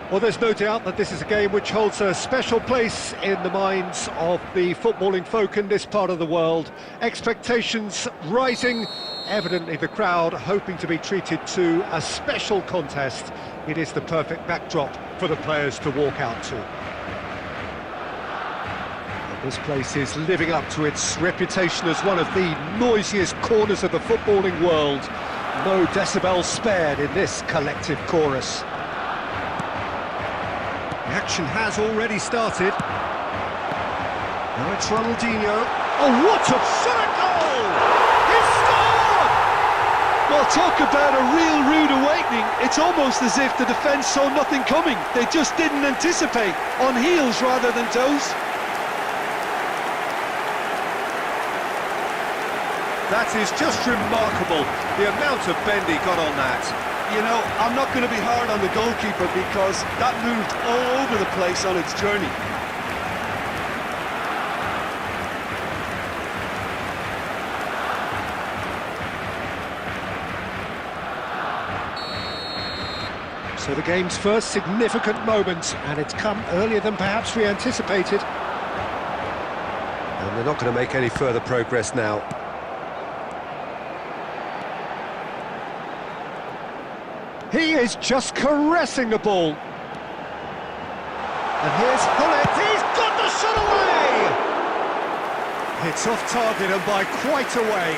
Well, there's no doubt that this is a game which holds a special place in the minds of the footballing folk in this part of the world. Expectations rising, evidently the crowd hoping to be treated to a special contest. It is the perfect backdrop for the players to walk out to. And this place is living up to its reputation as one of the noisiest corners of the footballing world. No decibels spared in this collective chorus. The action has already started. Now it's Ronaldinho. Oh, what a shot at goal! He scored! Well, talk about a real rude awakening. It's almost as if the defence saw nothing coming. They just didn't anticipate. On heels rather than toes. That is just remarkable, the amount of bend he got on that. You know, I'm not going to be hard on the goalkeeper because that moved all over the place on its journey. So the game's first significant moment, and it's come earlier than perhaps we anticipated. And they're not going to make any further progress now. He is just caressing the ball. And here's Hullet, he's got the shot away! It's off target and by quite a way.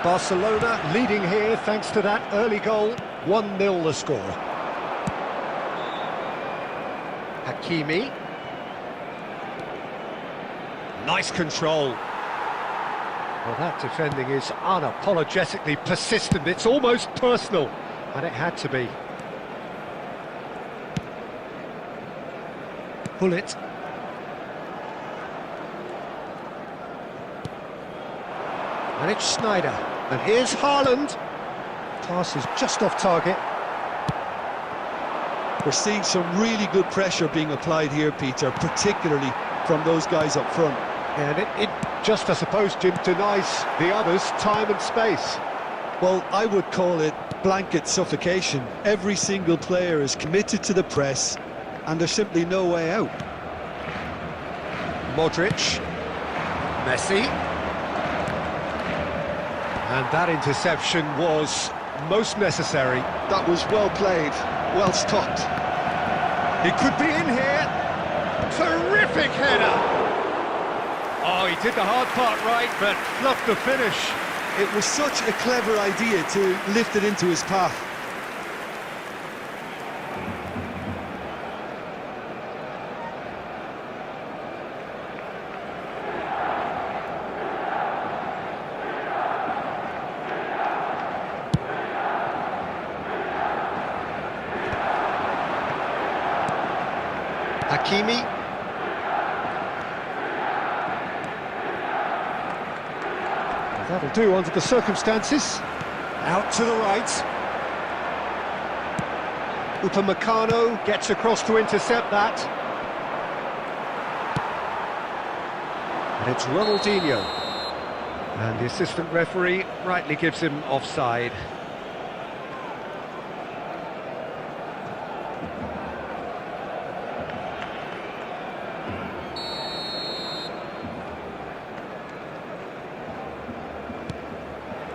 Barcelona leading here thanks to that early goal. 1-0 the score. Hakimi. Nice control. Well, that defending is unapologetically persistent. It's almost personal, and it had to be. Hullet. And it's Schneider. And here's Haaland. Pass is just off target. We're seeing some really good pressure being applied here, Peter, particularly from those guys up front. And it just, I suppose, Jim, denies the others time and space. Well, I would call it blanket suffocation. Every single player is committed to the press, and there's simply no way out. Modric. Messi. And that interception was most necessary. That was well played, well stopped. He could be in here. Terrific header. Oh, he did the hard part right, but fluffed the finish. It was such a clever idea to lift it into his path. Hakimi. That'll do under the circumstances. Out to the right. Upamecano gets across to intercept that. And it's Ronaldinho. And the assistant referee rightly gives him offside.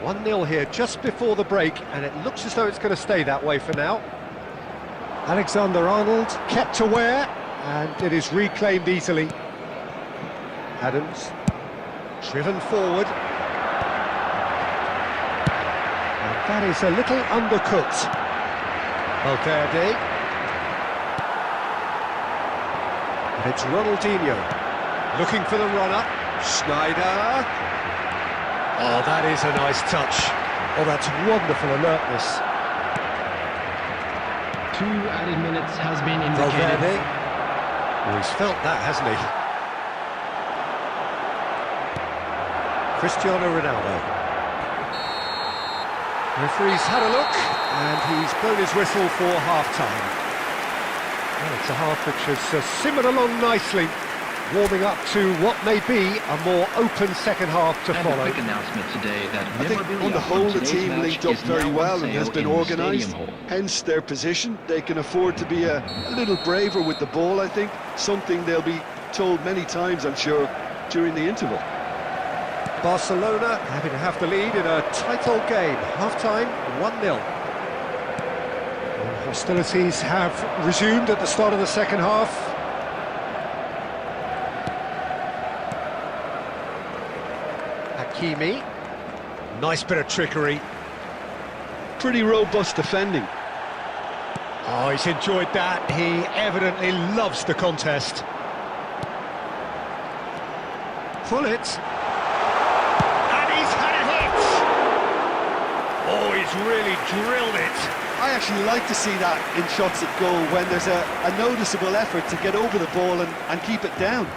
One 0 here just before the break, and it looks as though it's going to stay that way for now. Alexander-Arnold kept aware, and it is reclaimed easily. Adams, driven forward. And that is a little undercooked. Valverde. And it's Ronaldinho, looking for the run-up. Schneider. Oh, that is a nice touch. Oh, that's wonderful alertness. 2 added minutes has been indicated. Valverde. Well, he's felt that, hasn't he? Cristiano Ronaldo. Referee's had a look, and he's blown his whistle for half-time. Well, it's a half which has simmered along nicely, warming up to what may be a more open second half to follow. A quick announcement today that I think on the whole the team linked up very well and has been organised, hence their position. They can afford to be a little braver with the ball, I think, something they'll be told many times, I'm sure, during the interval. Barcelona having to have the lead in a title game. Half-time, 1-0. Hostilities have resumed at the start of the second half. Hakimi. Nice bit of trickery. Pretty robust defending. Oh, he's enjoyed that. He evidently loves the contest. Pull it. And he's had a hit. Oh, he's really drilled it. I actually like to see that in shots at goal when there's a noticeable effort to get over the ball and keep it down.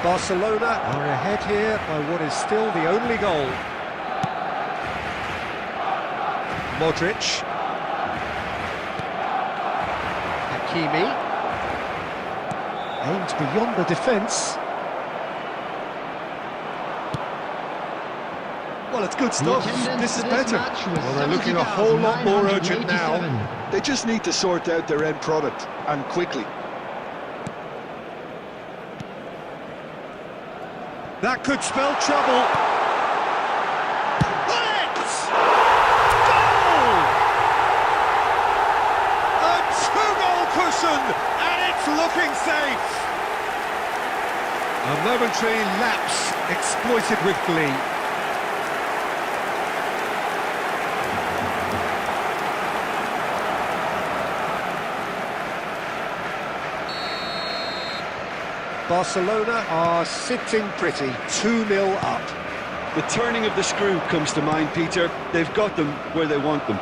Barcelona are ahead here by what is still the only goal. Modric. Hakimi. Aimed beyond the defence. Well, it's good stuff. This is better. Well, they're looking a whole lot more urgent now. They just need to sort out their end product, and quickly. That could spell trouble. Let's goal! A two-goal cushion, and it's looking safe. A momentary lapse exploited with glee. Barcelona are sitting pretty, 2-0 up. The turning of the screw comes to mind, Peter. They've got them where they want them.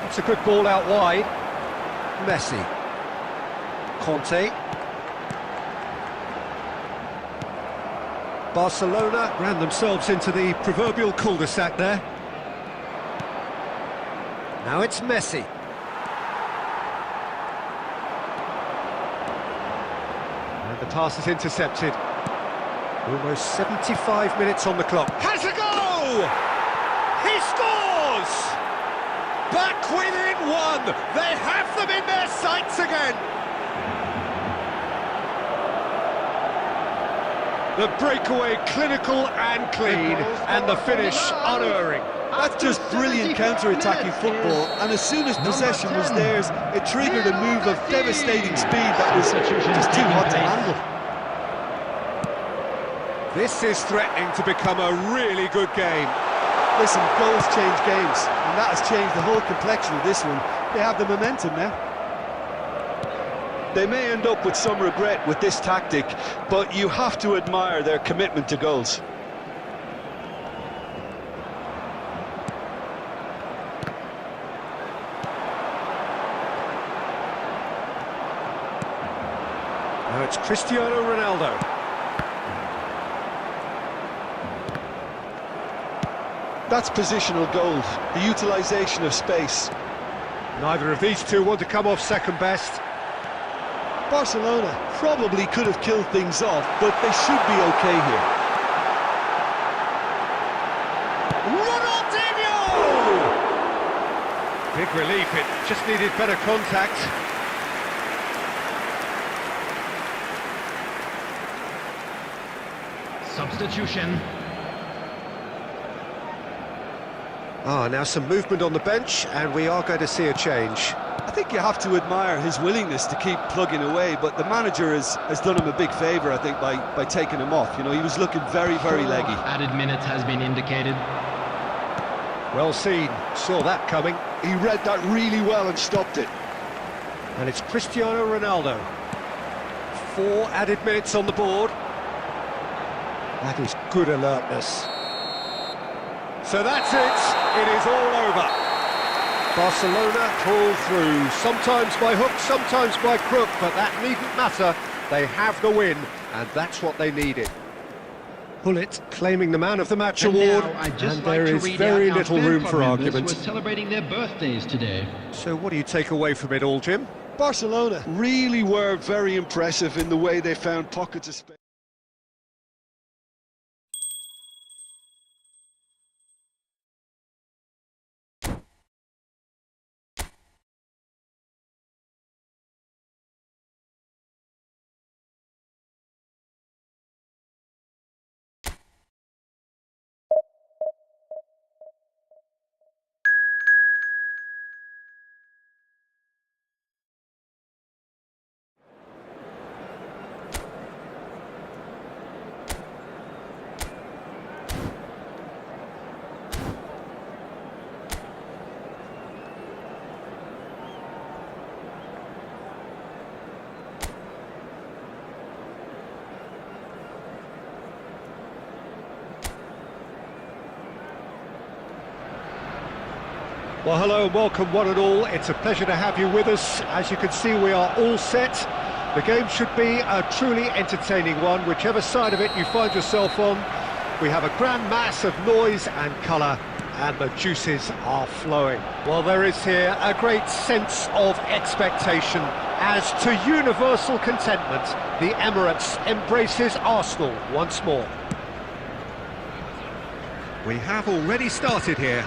It's a good ball out wide. Messi. Conte. Barcelona ran themselves into the proverbial cul-de-sac there. Now it's Messi. The pass is intercepted. Almost 75 minutes on the clock. Has a go! He scores! Back within one! They have them in their sights again! The breakaway clinical and clean, and the finish unerring. That's just brilliant counter-attacking football, and as soon as possession was theirs, it triggered a move of devastating speed that was just too hot to handle. This is threatening to become a really good game. Listen, goals change games, and that has changed the whole complexion of this one. They have the momentum now. They may end up with some regret with this tactic, but you have to admire their commitment to goals. Now it's Cristiano Ronaldo. That's positional gold, the utilisation of space. Neither of these two want to come off second best. Barcelona probably could have killed things off, but they should be okay here. Ronaldinho! Big relief, it just needed better contact. Substitution. Now some movement on the bench, and we are going to see a change. I think you have to admire his willingness to keep plugging away, but the manager has done him a big favour, I think, by taking him off. You know, he was looking very, very leggy. Added minutes has been indicated. Well seen, saw that coming. He read that really well and stopped it. And it's Cristiano Ronaldo. 4 added minutes on the board. That is good alertness. So that's it. It is all over. Barcelona pull through, sometimes by hook, sometimes by crook, but that needn't matter. They have the win, and that's what they needed. Pullet claiming the Man of the Match award, and there is very little room for argument. We're celebrating their birthdays today. So what do you take away from it all, Jim? Barcelona really were very impressive in the way they found pockets of space. Well, hello and welcome one and all. It's a pleasure to have you with us. As you can see, we are all set. The game should be a truly entertaining one, whichever side of it you find yourself on. We have a grand mass of noise and colour, and the juices are flowing. Well, there is here a great sense of expectation, as to universal contentment, the Emirates embraces Arsenal once more. We have already started here.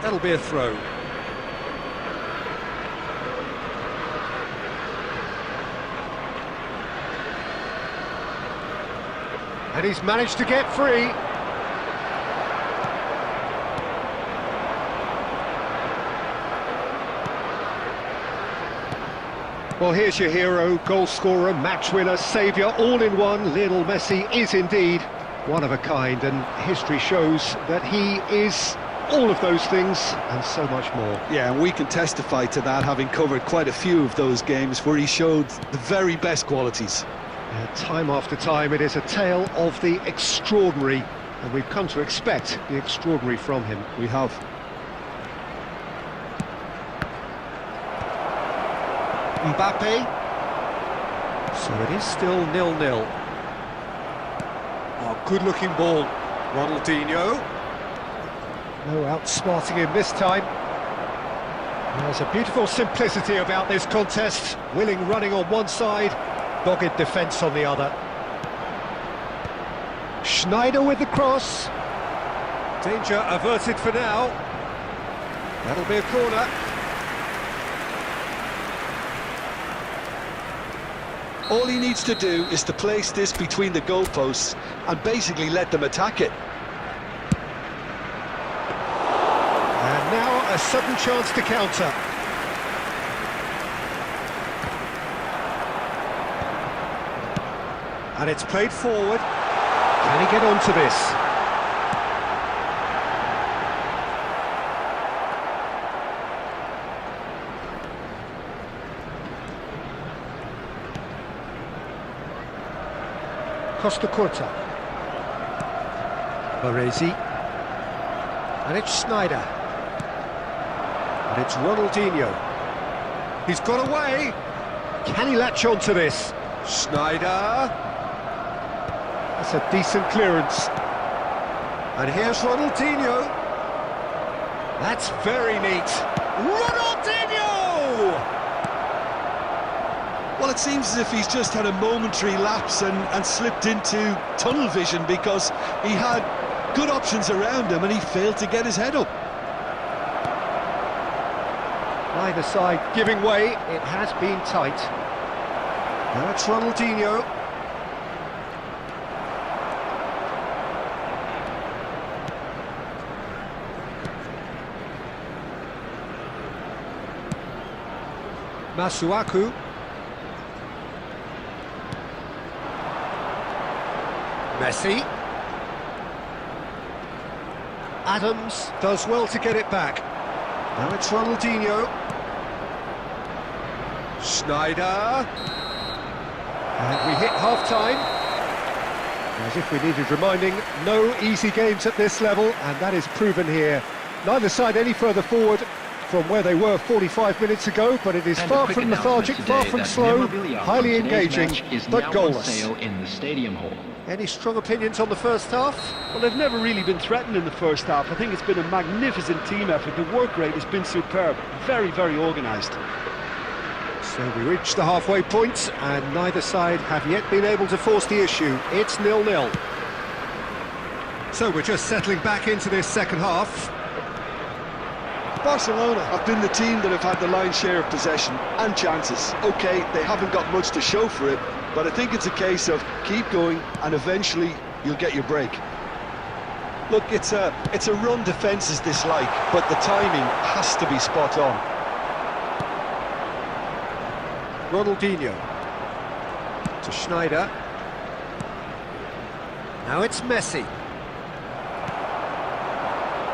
That'll be a throw. And he's managed to get free. Well, here's your hero, goal scorer, match winner, saviour, all in one. Lionel Messi is indeed one of a kind, and history shows that he is all of those things and so much more. Yeah, and we can testify to that, having covered quite a few of those games where he showed the very best qualities. Time after time, it is a tale of the extraordinary, and we've come to expect the extraordinary from him. We have. Mbappe. So it is still 0-0. Oh, good-looking ball. Ronaldinho. No outsmarting him this time. There's a beautiful simplicity about this contest. Willing running on one side, dogged defence on the other. Schneider with the cross. Danger averted for now. That'll be a corner. All he needs to do is to place this between the goalposts and basically let them attack it. And now a sudden chance to counter. And it's played forward. Can he get onto this? Costa Curta. Baresi. And it's Schneider. And it's Ronaldinho. He's got away. Can he latch on to this? Schneider. That's a decent clearance. And here's Ronaldinho. That's very neat. Ronaldinho! Well, it seems as if he's just had a momentary lapse and slipped into tunnel vision, because he had good options around him and he failed to get his head up. Neither side giving way. It has been tight. Now it's Ronaldinho. Masuaku. Messi. Adams does well to get it back. Now it's Ronaldinho. Schneider. And we hit half-time. As if we needed reminding, no easy games at this level, and that is proven here. Neither side any further forward from where they were 45 minutes ago, but it is far from lethargic, far from slow, highly engaging, but goalless. In the stadium hall. Any strong opinions on the first half? Well, they've never really been threatened in the first half. I think it's been a magnificent team effort. The work rate has been superb. Very, very organised. So we reach the halfway point, and neither side have yet been able to force the issue. It's 0-0. So we're just settling back into this second half. Barcelona have been the team that have had the lion's share of possession and chances. OK, they haven't got much to show for it, but I think it's a case of keep going and eventually you'll get your break. Look, it's a run defences dislike, but the timing has to be spot on. Ronaldinho to Schneider. Now it's Messi.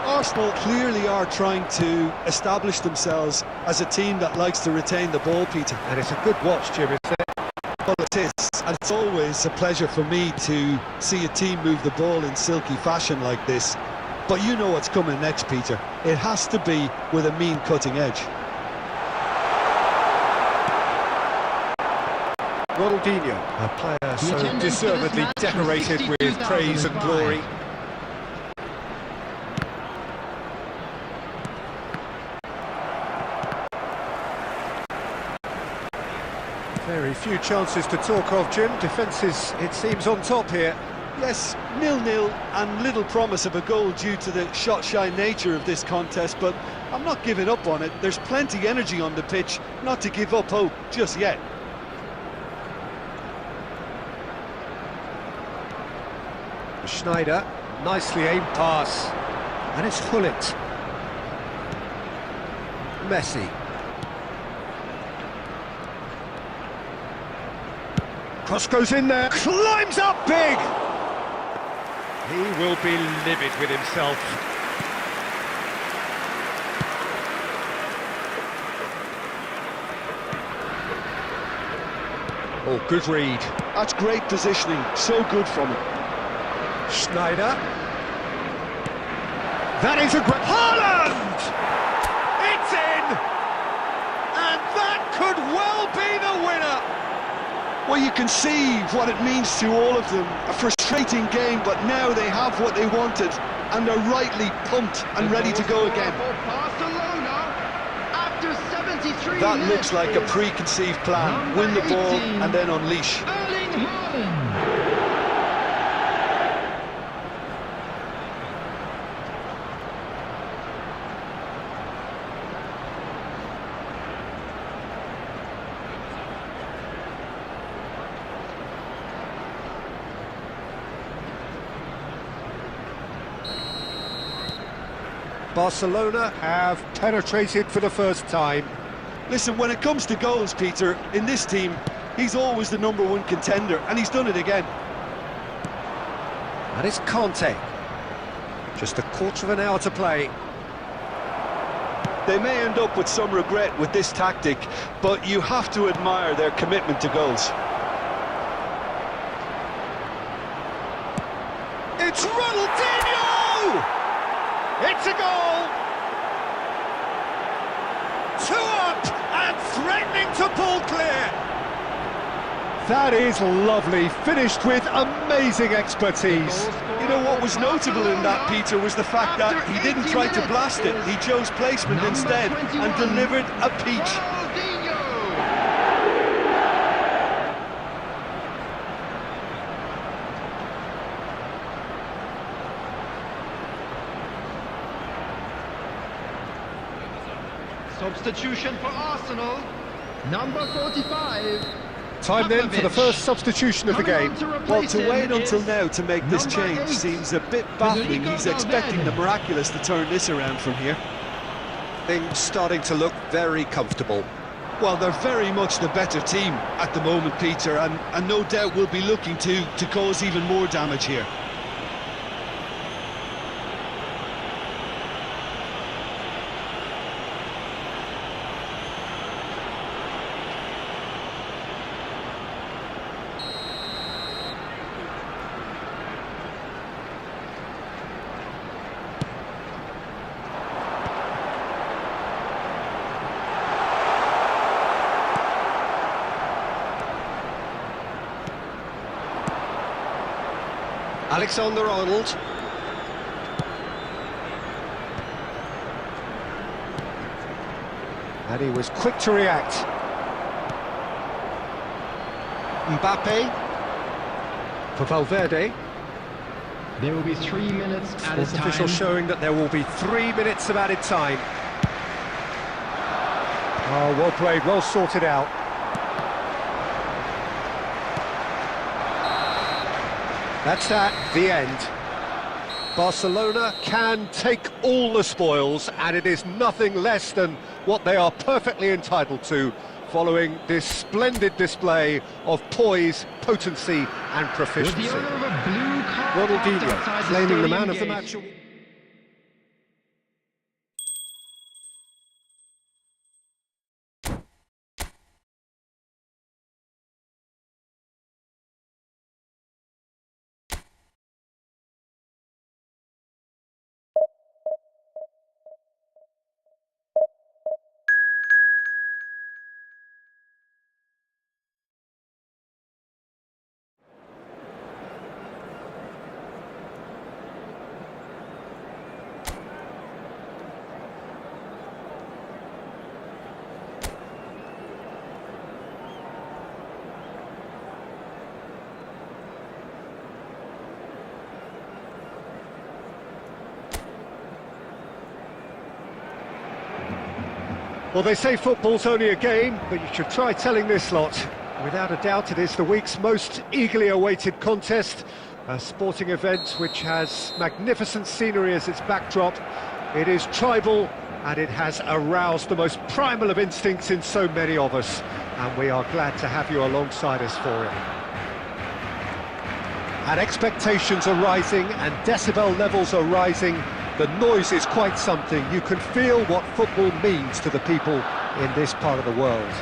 Arsenal clearly are trying to establish themselves as a team that likes to retain the ball, Peter. And it's a good watch, Jim, isn't it? Well, it is, and it's always a pleasure for me to see a team move the ball in silky fashion like this. But you know what's coming next, Peter. It has to be with a mean cutting edge. Ronaldinho, a player so deservedly decorated with praise and glory. Very few chances to talk of, Jim. Defence is, it seems, on top here. Yes, 0-0 and little promise of a goal due to the shot-shy nature of this contest, but I'm not giving up on it. There's plenty energy on the pitch, not to give up hope just yet. Schneider, nicely aimed pass, and it's Hullet. Messi. Cross goes in there, climbs up big! He will be livid with himself. Oh, good read. That's great positioning, so good from him. Schneider. That is a great... Haaland! It's in! And that could well be the winner! Well, you can see what it means to all of them. A frustrating game, but now they have what they wanted, and they're rightly pumped and ready to go again. Barcelona, after 73 that minutes, looks like a preconceived plan. Win the ball and then unleash. Erling Haaland. Barcelona have penetrated for the first time. Listen, when it comes to goals, Peter, in this team, he's always the #1 contender, and he's done it again. And it's Conte. Just a quarter of an hour to play. They may end up with some regret with this tactic, but you have to admire their commitment to goals. It's Ronaldinho! It's a goal! 2 up and threatening to pull clear. That is lovely, finished with amazing expertise. You know what was notable in that, Peter, was the fact that he didn't try to blast it. He chose placement instead and delivered a peach. Substitution for Arsenal, number 45. Time then for the first substitution of the game. Well, to wait until now to make this change seems a bit baffling. He's expecting the miraculous to turn this around from here. Things starting to look very comfortable. Well, they're very much the better team at the moment, Peter, and no doubt will be looking to cause even more damage here. Alexander-Arnold. And he was quick to react. Mbappe. For Valverde. There will be 3 minutes added Sports time. official showing that there will be 3 minutes of added time. Oh, well played, well sorted out. That's that, the end. Barcelona can take all the spoils, and it is nothing less than what they are perfectly entitled to, following this splendid display of poise, potency and proficiency. With the owner of a blue car Ronaldinho outside claiming the stadium man of the gate. match. Well, they say football's only a game, but you should try telling this lot. Without a doubt, it is the week's most eagerly awaited contest, a sporting event which has magnificent scenery as its backdrop. It is tribal, and it has aroused the most primal of instincts in so many of us, and we are glad to have you alongside us for it. And expectations are rising, and decibel levels are rising. The noise is quite something. You can feel what football means to the people in this part of the world.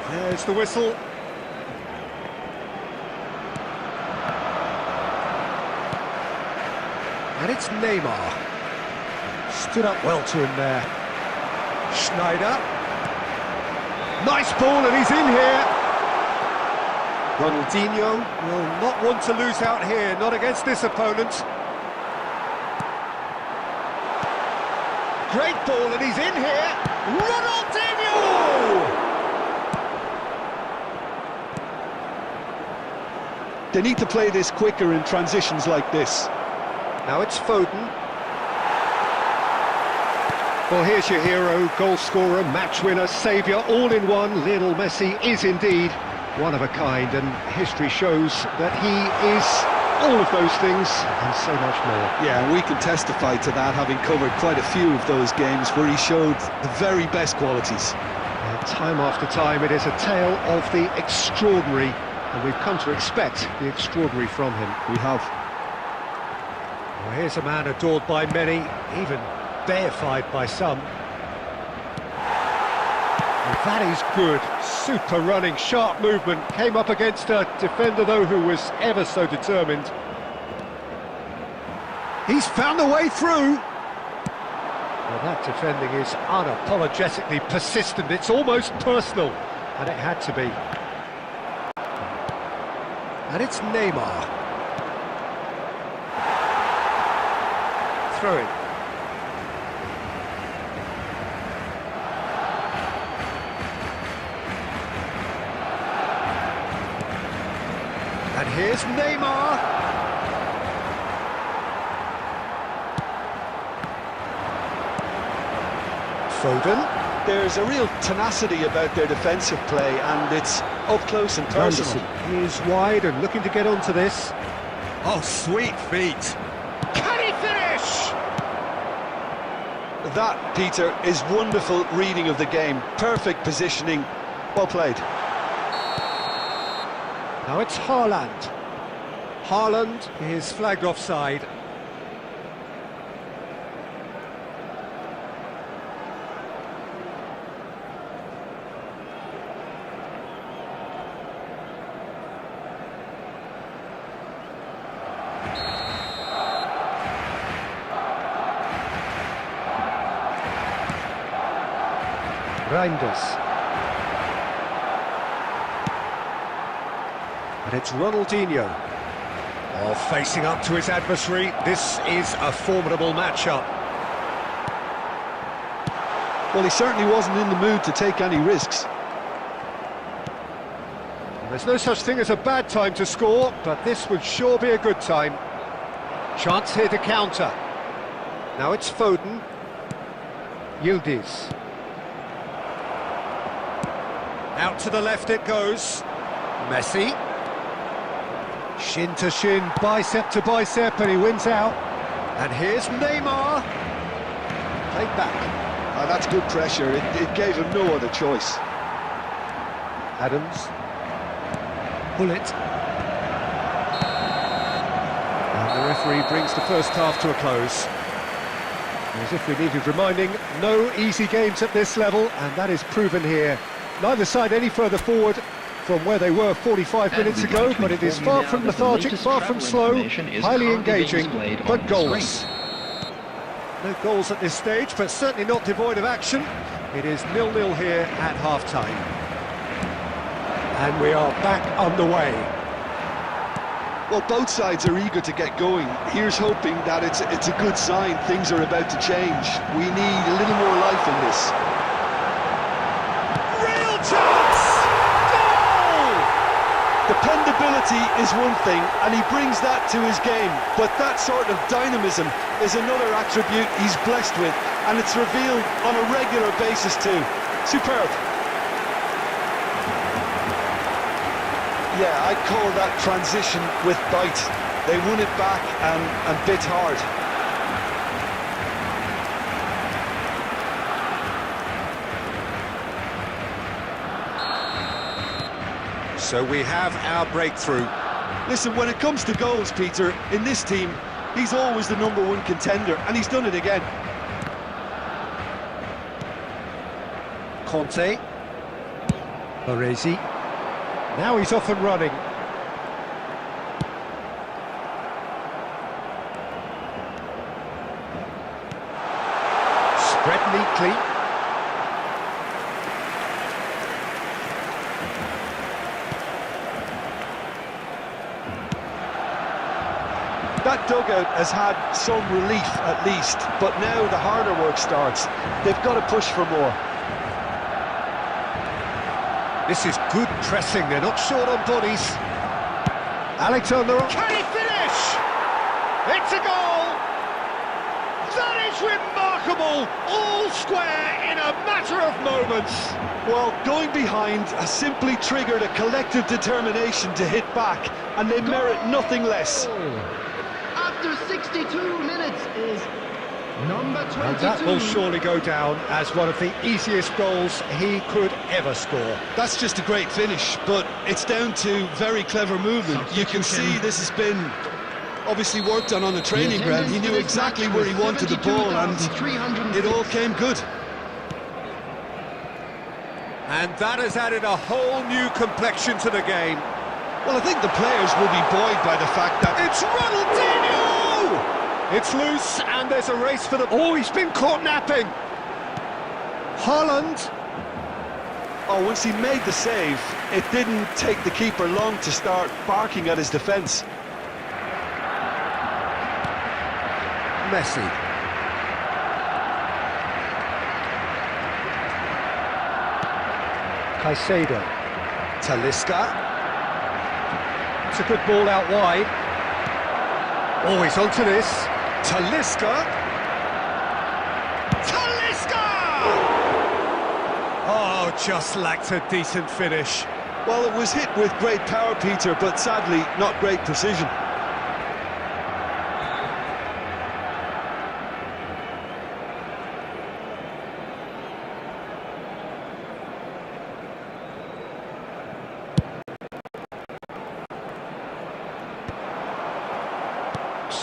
There's the whistle. And it's Neymar. Stood up well to him there. Schneider. Nice ball, and he's in here. Ronaldinho will not want to lose out here, not against this opponent. Great ball, and he's in here. Ronaldinho! They need to play this quicker in transitions like this. Now it's Foden. Well, here's your hero, goal scorer, match winner, saviour, all in one. Lionel Messi is indeed one of a kind, and history shows that he is all of those things and so much more. Yeah, and we can testify to that, having covered quite a few of those games where he showed the very best qualities. And time after time, it is a tale of the extraordinary, and we've come to expect the extraordinary from him. We have. Well, here's a man adored by many, even deified by some. And that is good. Super running, sharp movement. Came up against a defender, though, who was ever so determined. He's found a way through. Well, that defending is unapologetically persistent. It's almost personal, and it had to be. And it's Neymar. Throw it. And here's Neymar. Foden. There's a real tenacity about their defensive play, and it's up close and personal. He is wide and looking to get onto this. Oh, sweet feet. Can he finish? That, Peter, is wonderful reading of the game. Perfect positioning. Well played. Now it's Haaland. Haaland is flagged offside. Reinders. And it's Ronaldinho. Oh, facing up to his adversary. This is a formidable matchup. Well, he certainly wasn't in the mood to take any risks. There's no such thing as a bad time to score, but this would sure be a good time. Chance here to counter. Now it's Foden. Yildiz. Out to the left it goes. Messi. Shin to shin, bicep to bicep, and he wins out. And here's Neymar. Played back. Oh, that's good pressure. It gave him no other choice. Adams. Pull it. And the referee brings the first half to a close. As if we needed reminding, no easy games at this level, and that is proven here. Neither side any further forward from where they were 45 minutes ago, but it is far from lethargic, far from slow, highly engaging, but goals. No goals at this stage, but certainly not devoid of action. It is 0-0 here at half-time. And we are back underway. Well, both sides are eager to get going. Here's hoping that it's a good sign. Things are about to change. We need a little more life in this. Real chance! Goal! Dependability is one thing, and he brings that to his game. But that sort of dynamism is another attribute he's blessed with, and it's revealed on a regular basis too. Superb. Yeah, I'd call that transition with bite. They won it back and bit hard. So we have our breakthrough. Listen, when it comes to goals, Peter, in this team, he's always the #1 contender, and he's done it again. Conte. Baresi. Now he's off and running. Spread neatly. That dugout has had some relief at least, but now the harder work starts. They've got to push for more. This is good pressing, they're not short on bodies. Alexander, can he finish? It's a goal! That is remarkable! remarkable, all square in a matter of moments. Well, going behind has simply triggered a collective determination to hit back, and they merit nothing less. After 62 minutes is number 22. And that will surely go down as one of the easiest goals he could ever score. That's just a great finish, but it's down to very clever movement. You can see this has been obviously worked on the training ground. He knew exactly where he wanted the ball, and it all came good. And that has added a whole new complexion to the game. Well, I think the players will be buoyed by the fact that It's Ronaldinho! It's loose, and there's a race for the... Oh, he's been caught napping! Haaland. oh, once he made the save, it didn't take the keeper long to start barking at his defence. Messi. Caicedo. Talisca. It's a good ball out wide. Oh, he's onto this. Talisca. Talisca! Oh, just lacked a decent finish. Well, it was hit with great power, Peter, but sadly, not great precision.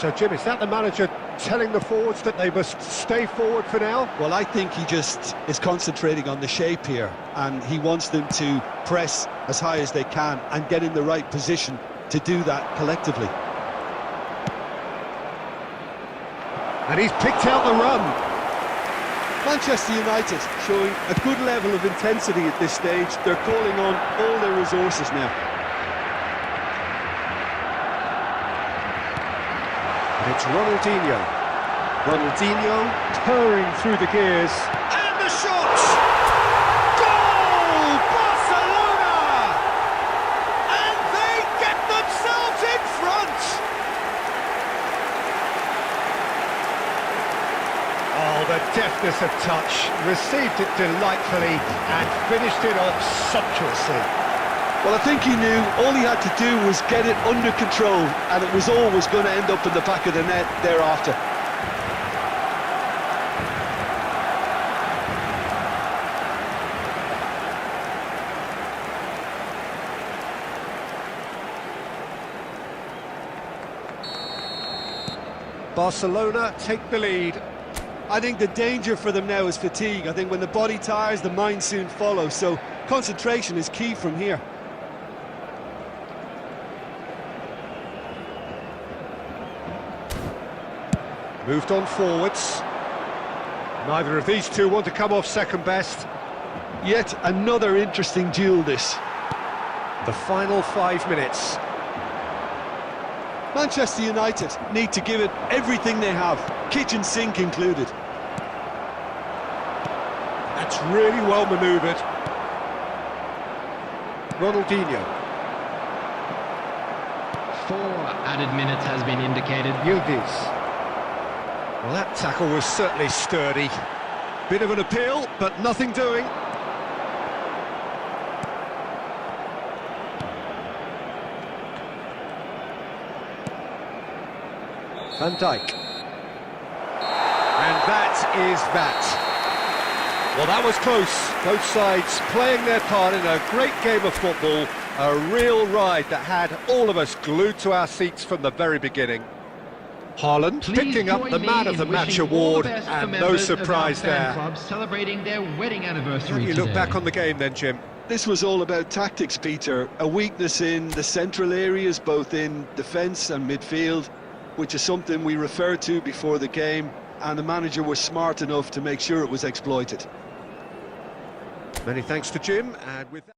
So, Jim, is that the manager telling the forwards that they must stay forward for now? Well, I think he just is concentrating on the shape here, and he wants them to press as high as they can and get in the right position to do that collectively. And he's picked out the run. Manchester United showing a good level of intensity at this stage. They're calling on all their resources now. It's Ronaldinho. Ronaldinho purring through the gears. And the shot! Goal! Barcelona! And they get themselves in front! Oh, the deftness of touch. Received it delightfully and finished it off sumptuously. Well, I think he knew all he had to do was get it under control, and it was always going to end up in the back of the net thereafter. Barcelona take the lead. I think the danger for them now is fatigue. I think when the body tires, the mind soon follows, so concentration is key from here. Moved on forwards. Neither of these two want to come off second best. Yet another interesting duel, this. The final 5 minutes. Manchester United need to give it everything they have, kitchen sink included. That's really well manoeuvred. Ronaldinho. 4 added minutes has been indicated. Yildiz. Well, that tackle was certainly sturdy. Bit of an appeal, but nothing doing. Van Dijk. And that is that. Well, that was close. Both sides playing their part in a great game of football. A real ride that had all of us glued to our seats from the very beginning. Haaland picking up the Man of the Match award, and no surprise there. Celebrating their wedding anniversary. You look back on the game then, Jim. This was all about tactics, Peter. A weakness in the central areas, both in defence and midfield, which is something we referred to before the game, and the manager was smart enough to make sure it was exploited. Many thanks to Jim, and with that...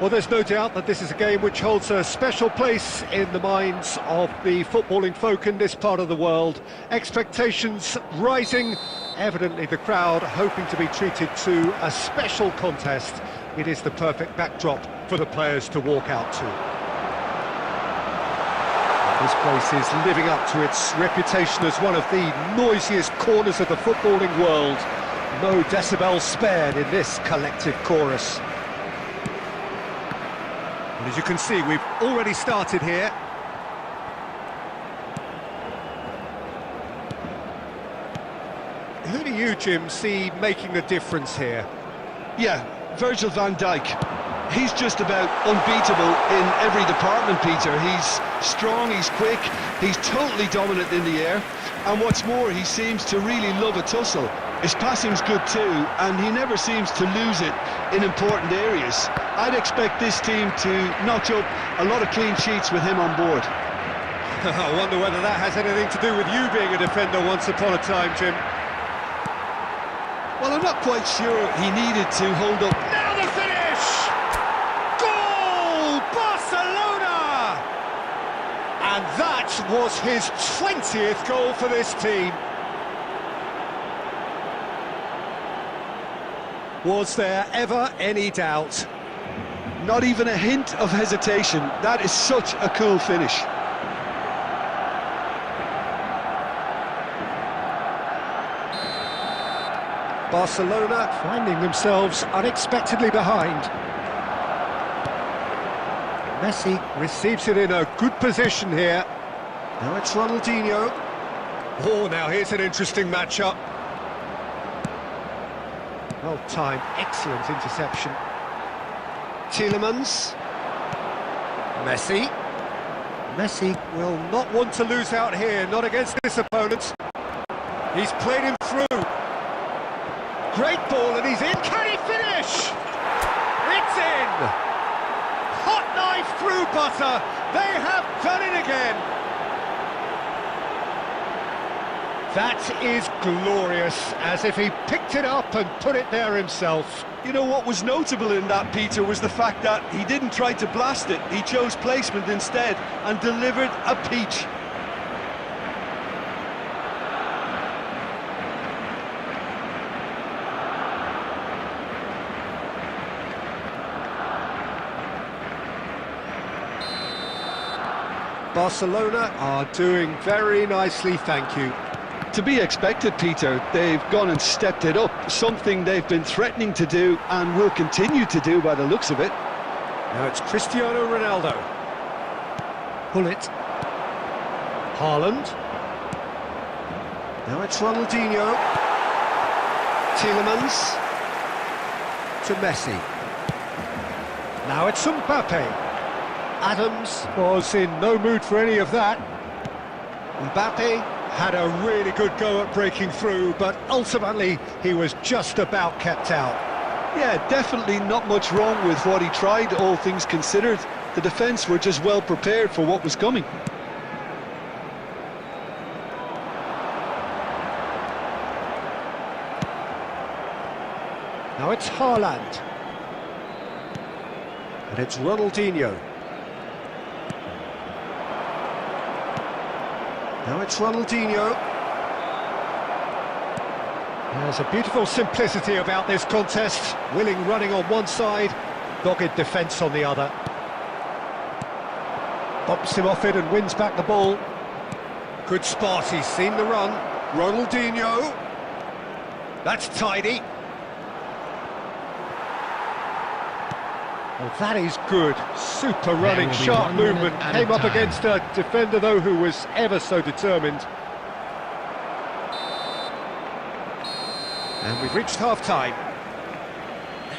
Well, there's no doubt that this is a game which holds a special place in the minds of the footballing folk in this part of the world. Expectations rising, evidently the crowd hoping to be treated to a special contest. It is the perfect backdrop for the players to walk out to. This place is living up to its reputation as one of the noisiest corners of the footballing world. No decibels spared in this collective chorus. And as you can see, we've already started here. Who do you, Jim, see making the difference here? Yeah, Virgil van Dijk. He's just about unbeatable in every department, Peter. He's strong, he's quick, he's totally dominant in the air. And what's more, he seems to really love a tussle. His passing's good too, and he never seems to lose it in important areas. I'd expect this team to notch up a lot of clean sheets with him on board. I wonder whether that has anything to do with you being a defender once upon a time, Jim. Well, I'm not quite sure he needed to hold up. Now the finish! Goal! Barcelona! And that was his 20th goal for this team. Was there ever any doubt? Not even a hint of hesitation. That is such a cool finish. Barcelona finding themselves unexpectedly behind. Messi receives it in a good position here. Now it's Ronaldinho. Oh, now here's an interesting matchup. Well timed, excellent interception. Tielemans. Messi. Messi will not want to lose out here, not against this opponent. He's played him through. Great ball and he's in. Can he finish? It's in! Hot knife through butter. They have done it again. That is glorious, as if he picked it up and put it there himself. You know what was notable in that, Peter, was the fact that he didn't try to blast it. He chose placement instead and delivered a peach. Barcelona are doing very nicely, thank you. To be expected, Peter. They've gone and stepped it up, something they've been threatening to do and will continue to do by the looks of it. Now it's Cristiano Ronaldo. Pull it. Haaland. Now it's Ronaldinho. Tielemans. To Messi. Now it's Mbappe. Adams was in no mood for any of that. Mbappe had a really good go at breaking through, but ultimately he was just about kept out. Yeah, definitely not much wrong with what he tried, all things considered. The defence were just well prepared for what was coming. Now it's Haaland. And it's Ronaldinho. Now it's Ronaldinho. There's a beautiful simplicity about this contest. Willing running on one side, dogged defence on the other. Bumps him off it and wins back the ball. Good spot, he's seen the run. Ronaldinho. That's tidy. Well, that is good. Super running, sharp movement. Came up against a defender, though, who was ever so determined. And we've reached half-time.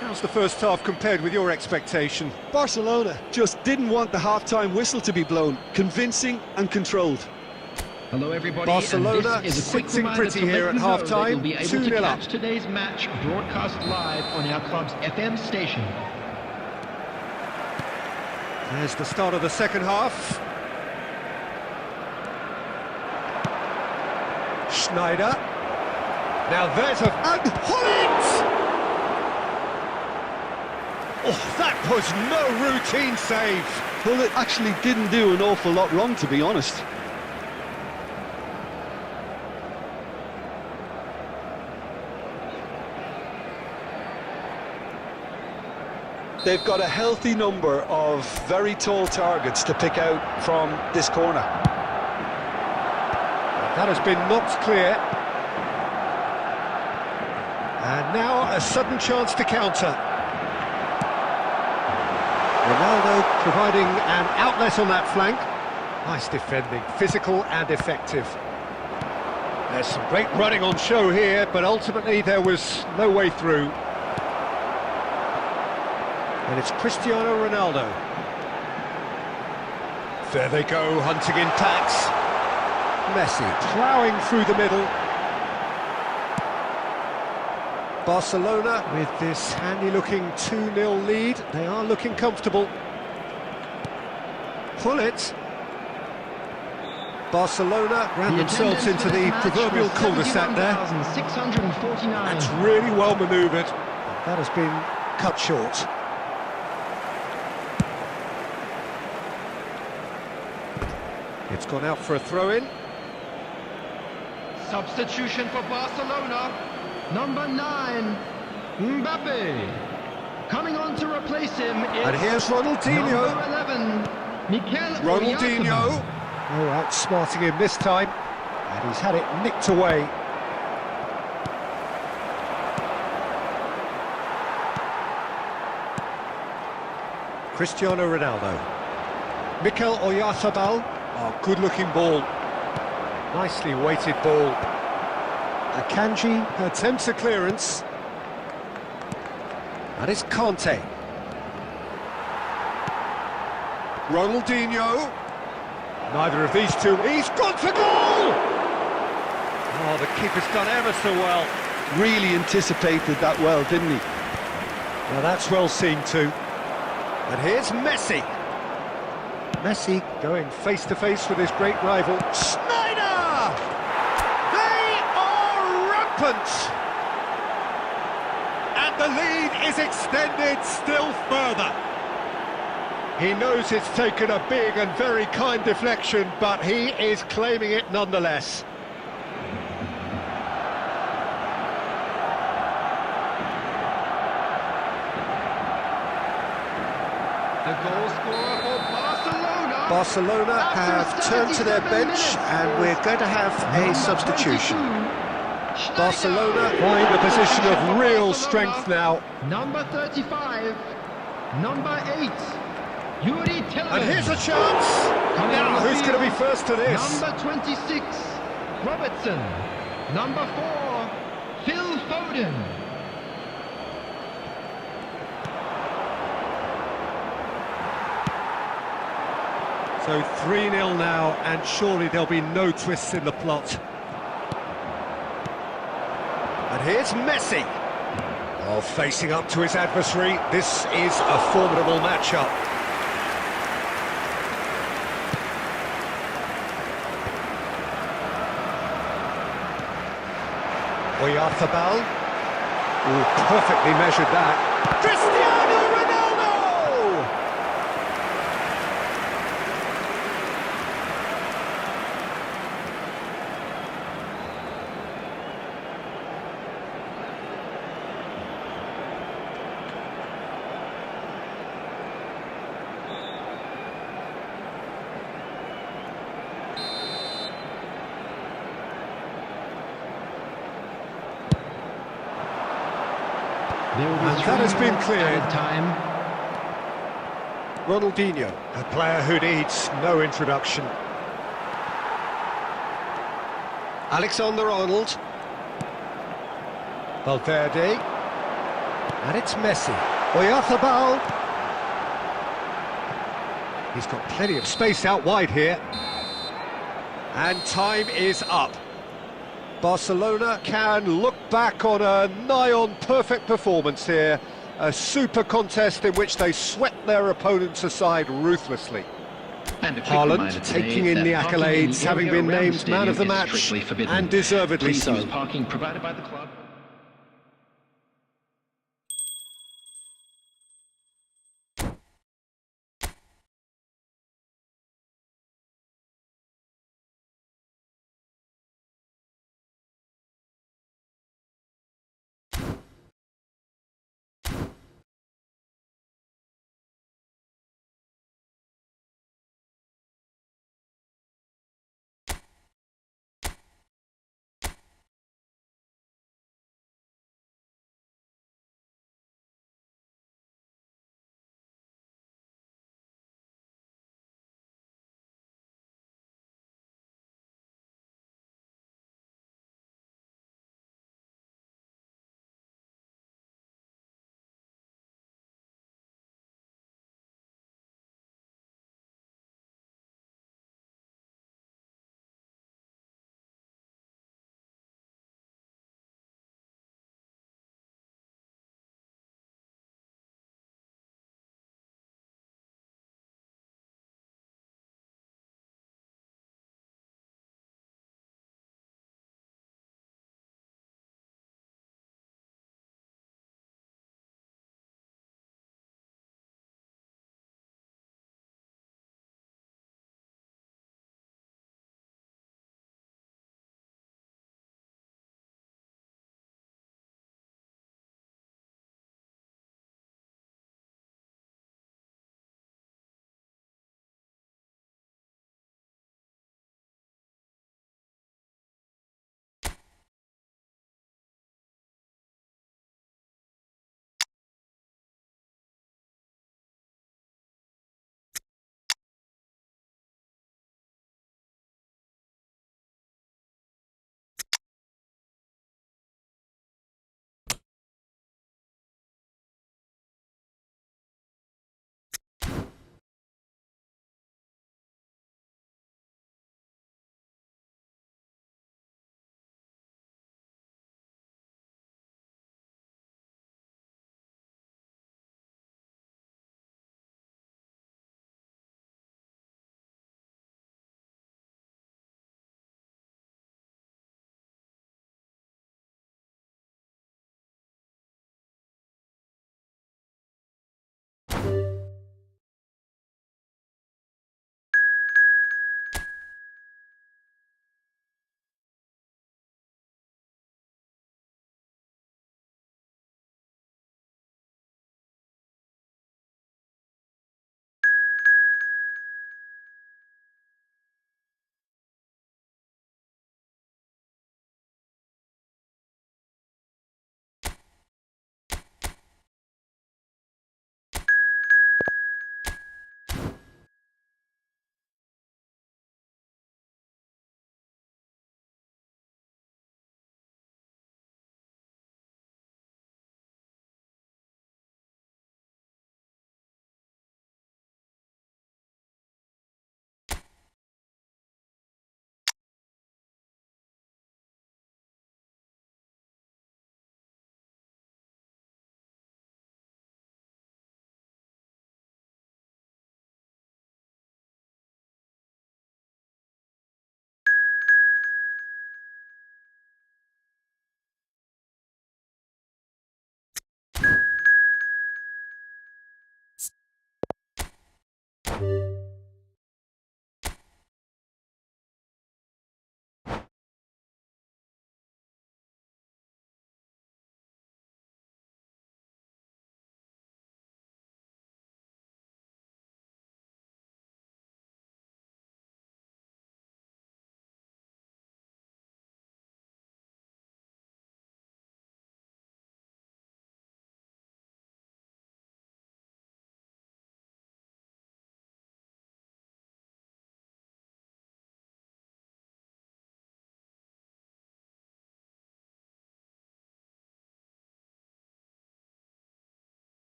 How's the first half compared with your expectation? Barcelona just didn't want the half-time whistle to be blown. Convincing and controlled. Hello everybody, Barcelona and this is a quick sitting reminder pretty to here let at you know that half-time. you'll be able 2-0 to up. catch today's match broadcast live on our club's FM station. There's the start of the second half. Schneider. Now there's a... And Holland! Oh, that was no routine save. Well, it actually didn't do an awful lot wrong, to be honest. They've got a healthy number of very tall targets to pick out from this corner. That has been knocked clear. And now a sudden chance to counter. Ronaldo providing an outlet on that flank. Nice defending, physical and effective. There's some great running on show here, but ultimately there was no way through. And it's Cristiano Ronaldo. There they go, hunting in packs. Messi ploughing through the middle. Barcelona with this handy-looking 2-0 lead. They are looking comfortable. Pull it. Barcelona ran themselves into the proverbial cul-de-sac there. That's really well manoeuvred. That has been cut short. It's gone out for a throw-in. Substitution for Barcelona. Number 9, Mbappe. Coming on to replace him is And here's Ronaldinho. number 11, Mikel Ronaldinho. Oh, outsmarting him this time. And he's had it nicked away. Cristiano Ronaldo. Mikel Oyarzabal. Oh, good-looking ball. Nicely weighted ball. Akanji attempts a clearance. And it's Conte. Ronaldinho. Neither of these two. He's gone for goal! Oh, the keeper's done ever so well. Really anticipated that well, didn't he? Now that's well seen too. And here's Messi. Messi going face-to-face with his great rival. Snyder! They are rampant! And the lead is extended still further. He knows it's taken a big and very kind deflection, but he is claiming it nonetheless. The goal scorer for Barcelona. Barcelona have turned to their bench and we're going to have a substitution. Barcelona find a position of real strength now. Number 35, number 8, Yuri Tillman. And here's a chance. Now, who's going to be first to this? Number 26, Robertson. Number 4, Phil Foden. So 3-0 now, and surely there'll be no twists in the plot. And here's Messi. Oh, facing up to his adversary. This is a formidable matchup. Oyarzabal. Oh, perfectly measured that. Cristiano Ronaldo! And that has been cleared. Time. Ronaldinho, a player who needs no introduction. Alexander-Arnold. Valverde. And it's Messi. Oyarzabal. He's got plenty of space out wide here. And time is up. Barcelona can look back on a nigh-on perfect performance here. A super contest in which they swept their opponents aside ruthlessly. Haaland taking in the accolades, having been named man of the match, and deservedly so. Please use parking provided by the club.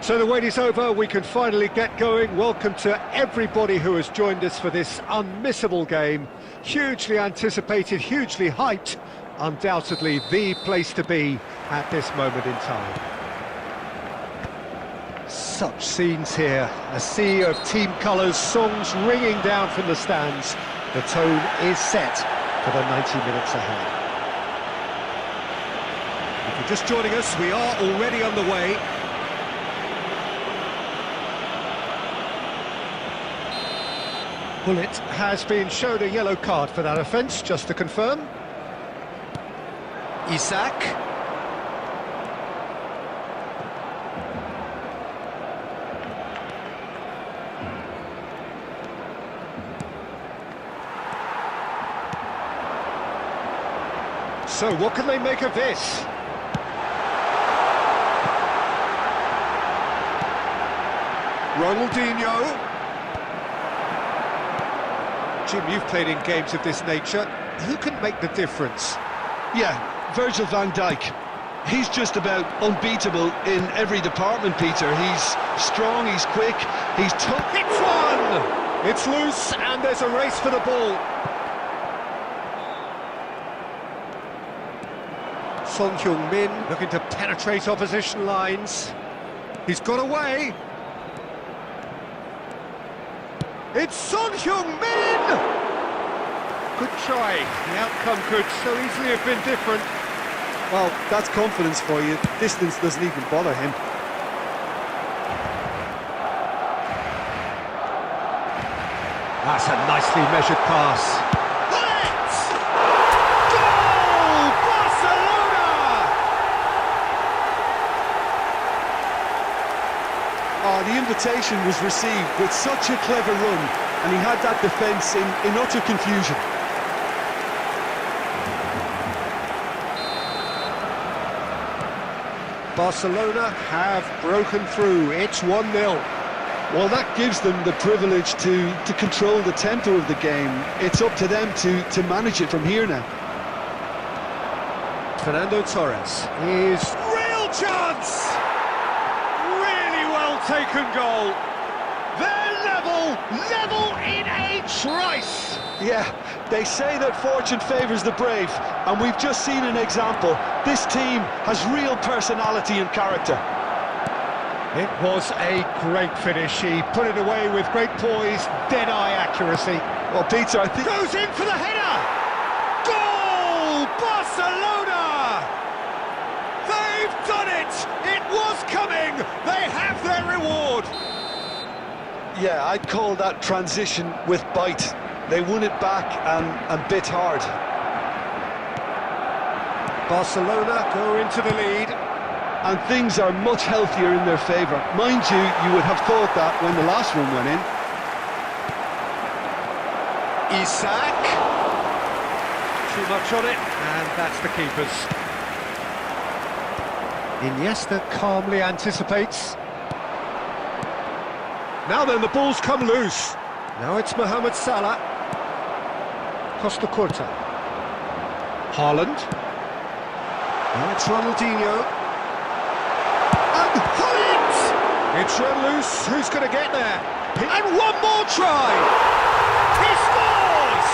So the wait is over, we can finally get going. Welcome to everybody who has joined us for this unmissable game. Hugely anticipated, hugely hyped, undoubtedly the place to be at this moment in time. Such scenes here, a sea of team colours, songs ringing down from the stands. The tone is set for the 90 minutes ahead. If you're just joining us, we are already on the way. Bullet has been shown a yellow card for that offence, just to confirm. Isak. So what can they make of this? Ronaldinho. Jim, you've played in games of this nature. Who can make the difference? Yeah, Virgil van Dijk. He's just about unbeatable in every department, Peter. He's strong, he's quick, he's tough. It's one! It's loose, and there's a race for the ball. Son Heung-min looking to penetrate opposition lines. He's got away. It's Son Heung-min! Good try. The outcome could so easily have been different. Well, that's confidence for you. Distance doesn't even bother him. That's a nicely measured pass. Goal! Barcelona! Oh, the invitation was received with such a clever run, and he had that defence in utter confusion. Barcelona have broken through. It's 1-0. Well, that gives them the privilege to control the tempo of the game. It's up to them to manage it from here now. Fernando Torres is real chance! Really well taken goal. They're level in a trice. Yeah, they say that fortune favours the brave, and we've just seen an example. This team has real personality and character. It was a great finish. He put it away with great poise, dead-eye accuracy. Well, Peter, I think... Goes in for the header! Goal! Barcelona! They've done it! It was coming! They have their reward! Yeah, I'd call that transition with bite. They won it back and bit hard. Barcelona go into the lead. And things are much healthier in their favour. Mind you, you would have thought that when the last one went in. Isak. Too much on it, and that's the keeper's. Iniesta calmly anticipates. Now then, the ball's come loose. Now it's Mohamed Salah. Costa Curta. Haaland. Now it's Ronaldinho. And Haaland! It's run loose. Who's going to get there? And one more try! He scores!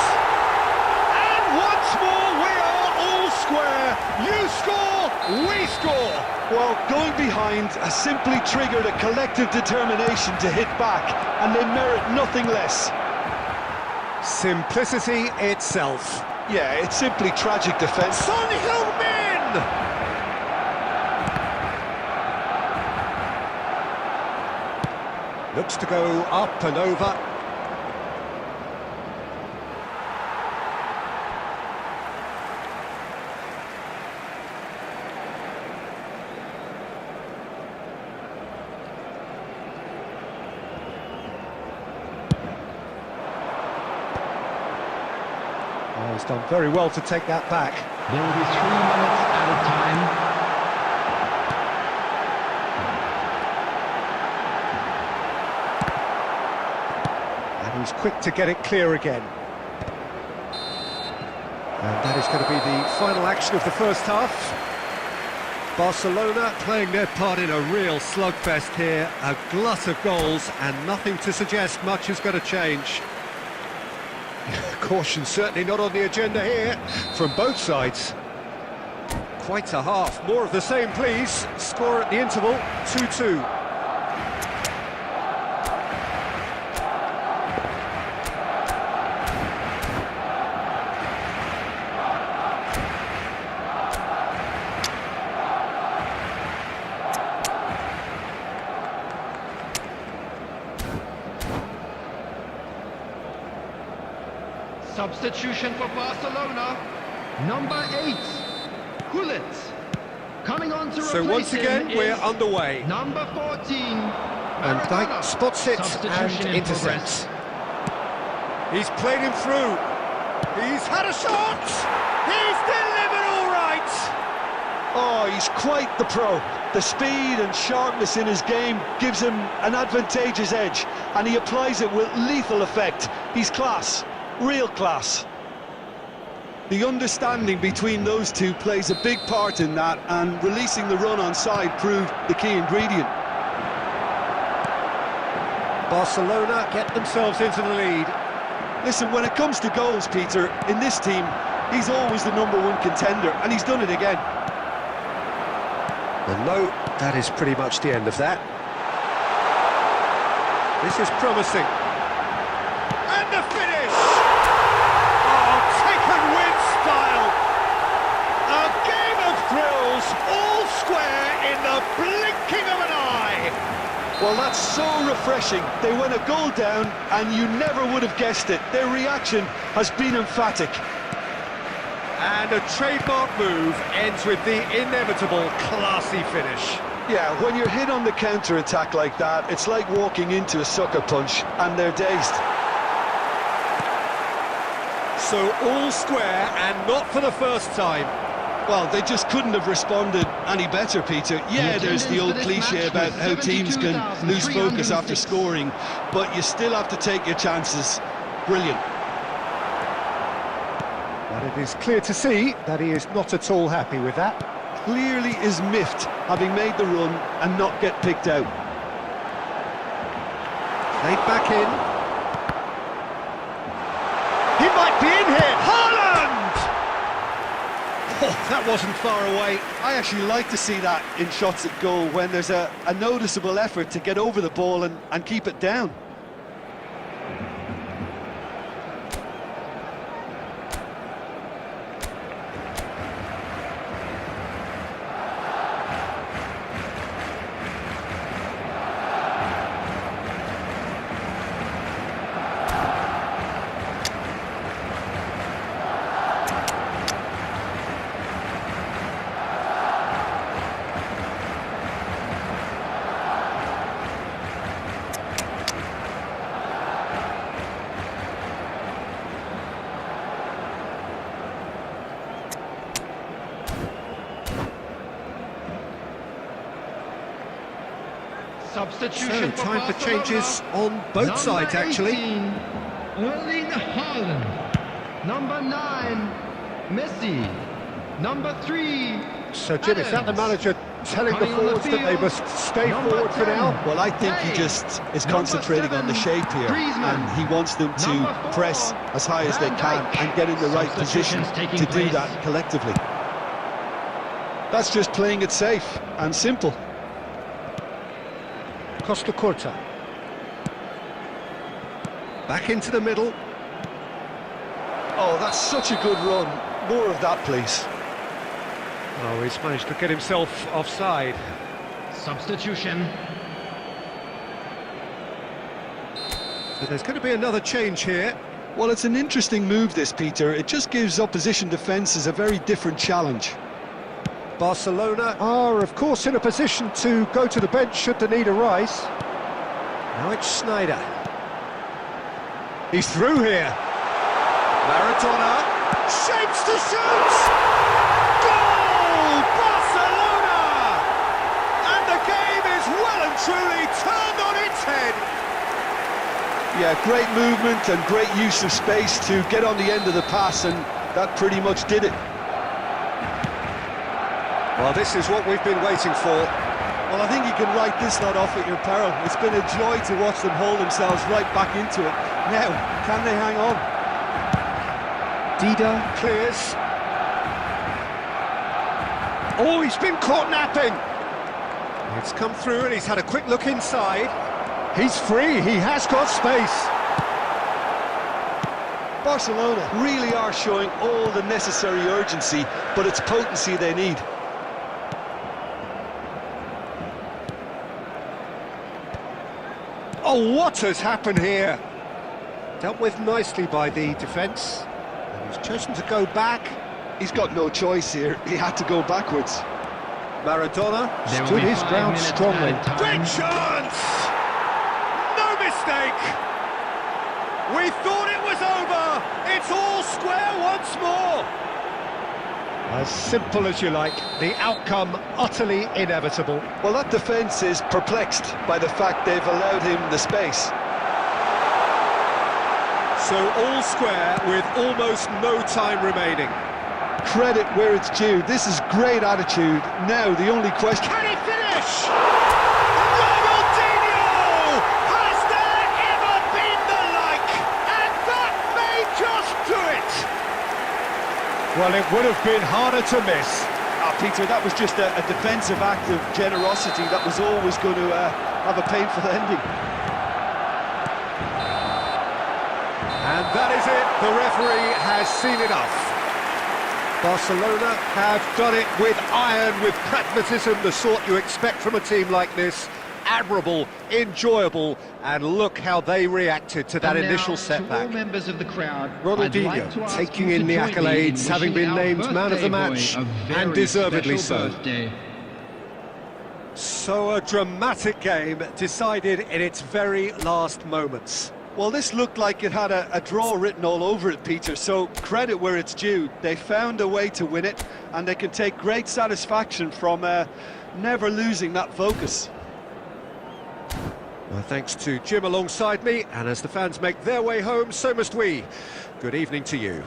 And once more we are all square. You score, we score. Well, going behind has simply triggered a collective determination to hit back, and they merit nothing less. Simplicity itself. Yeah, it's simply tragic defence. Son Heung-min! Looks to go up and over. Oh, he's done very well to take that back. There will be 3 minutes at a time. He's quick to get it clear again. And that is going to be the final action of the first half. Barcelona playing their part in a real slugfest here. A glut of goals and nothing to suggest much is going to change. Caution certainly not on the agenda here from both sides. Quite a half. More of the same, please. Score at the interval, 2-2. Substitution for Barcelona. Number 8, Gullit. Coming on to replace So once again, him we're is underway. number 14. And Dyke spots it Substitution and in intercepts. He's played him through. He's had a shot! He's delivered all right! Oh, he's quite the pro. The speed and sharpness in his game gives him an advantageous edge, and he applies it with lethal effect. He's class, real class. The understanding between those two plays a big part in that, and releasing the run on side proved the key ingredient. Barcelona get themselves into the lead. Listen, when it comes to goals, Peter, in this team, he's always the #1 contender, and he's done it again. Well, no, that is pretty much the end of that. This is promising. And the finish! Oh, taken with style! A game of thrills, all square in the blinking of an eye! Well, that's so refreshing. They went a goal down, and you never would have guessed it. Their reaction has been emphatic. And a trademark move ends with the inevitable classy finish. Yeah, when you're hit on the counter-attack like that, it's like walking into a sucker punch, and they're dazed. So all square, and not for the first time. Well, they just couldn't have responded any better, Peter. Yeah, there's the old cliche about how teams can lose focus after scoring, but you still have to take your chances. Brilliant. But it is clear to see that he is not at all happy with that. Clearly is miffed, having made the run and not get picked out. Played back in. He might be in here! Haaland! Oh, that wasn't far away. I actually like to see that in shots at goal, when there's a noticeable effort to get over the ball and keep it down. Substitution So, time for changes on both sides, actually. Erling Haaland. Number 9, Messi. Number 3, So, Jim, is that the manager telling the Coming on the forwards that they field, must stay number forward for 10. now? Well, I think he just is concentrating on the shape here, and he wants them to Number 4, press as high as they Van can Dijk. and get in the right position Substitutions taking to do place. that collectively. That's just playing it safe and simple. Costa Curta. Back into the middle. Oh, that's such a good run. More of that, please. Oh, he's managed to get himself offside. Substitution. So there's going to be another change here. Well, it's an interesting move, this, Peter. It just gives opposition defences a very different challenge. Barcelona are, of course, in a position to go to the bench should the need arise. Now it's Sneijder. He's through here. Maradona shapes to shoot! Goal! Barcelona! And the game is well and truly turned on its head. Yeah, great movement and great use of space to get on the end of the pass, and that pretty much did it. Well, this is what we've been waiting for. Well, I think you can write this lot off at your peril. It's been a joy to watch them hold themselves right back into it. Now, can they hang on? Dida clears. Oh, he's been caught napping. It's come through and he's had a quick look inside. He's free, he has got space. Barcelona really are showing all the necessary urgency, but it's potency they need. Oh, what has happened here? Dealt with nicely by the defence. And he's chosen to go back. He's got no choice here. He had to go backwards. Maradona There will stood be his 5 ground minutes strongly. added time. Great chance! No mistake! We thought it was over! It's all square once more! As simple as you like, the outcome utterly inevitable. Well, that defence is perplexed by the fact they've allowed him the space. So all square with almost no time remaining. Credit where it's due. This is great attitude. Now, the only question... Can he finish? Ronaldinho! Has there ever been the like? And that may just do it! Well, it would have been harder to miss. Peter, that was just a defensive act of generosity that was always going to have a painful ending. And that is it. The referee has seen enough. Barcelona have done it with iron, with pragmatism, the sort you expect from a team like this. Admirable, enjoyable, and look how they reacted to that And initial now, to all setback. members of the crowd, Ronaldinho I'd like to ask taking you in to the join me in accolades, having wishing been our named man of the birthday boy match, a and very deservedly special so. birthday. So a dramatic game decided in its very last moments. Well, this looked like it had a draw written all over it, Peter, so credit where it's due. They found a way to win it, and they can take great satisfaction from never losing that focus. Well, thanks to Jim alongside me, and as the fans make their way home, so must we. Good evening to you.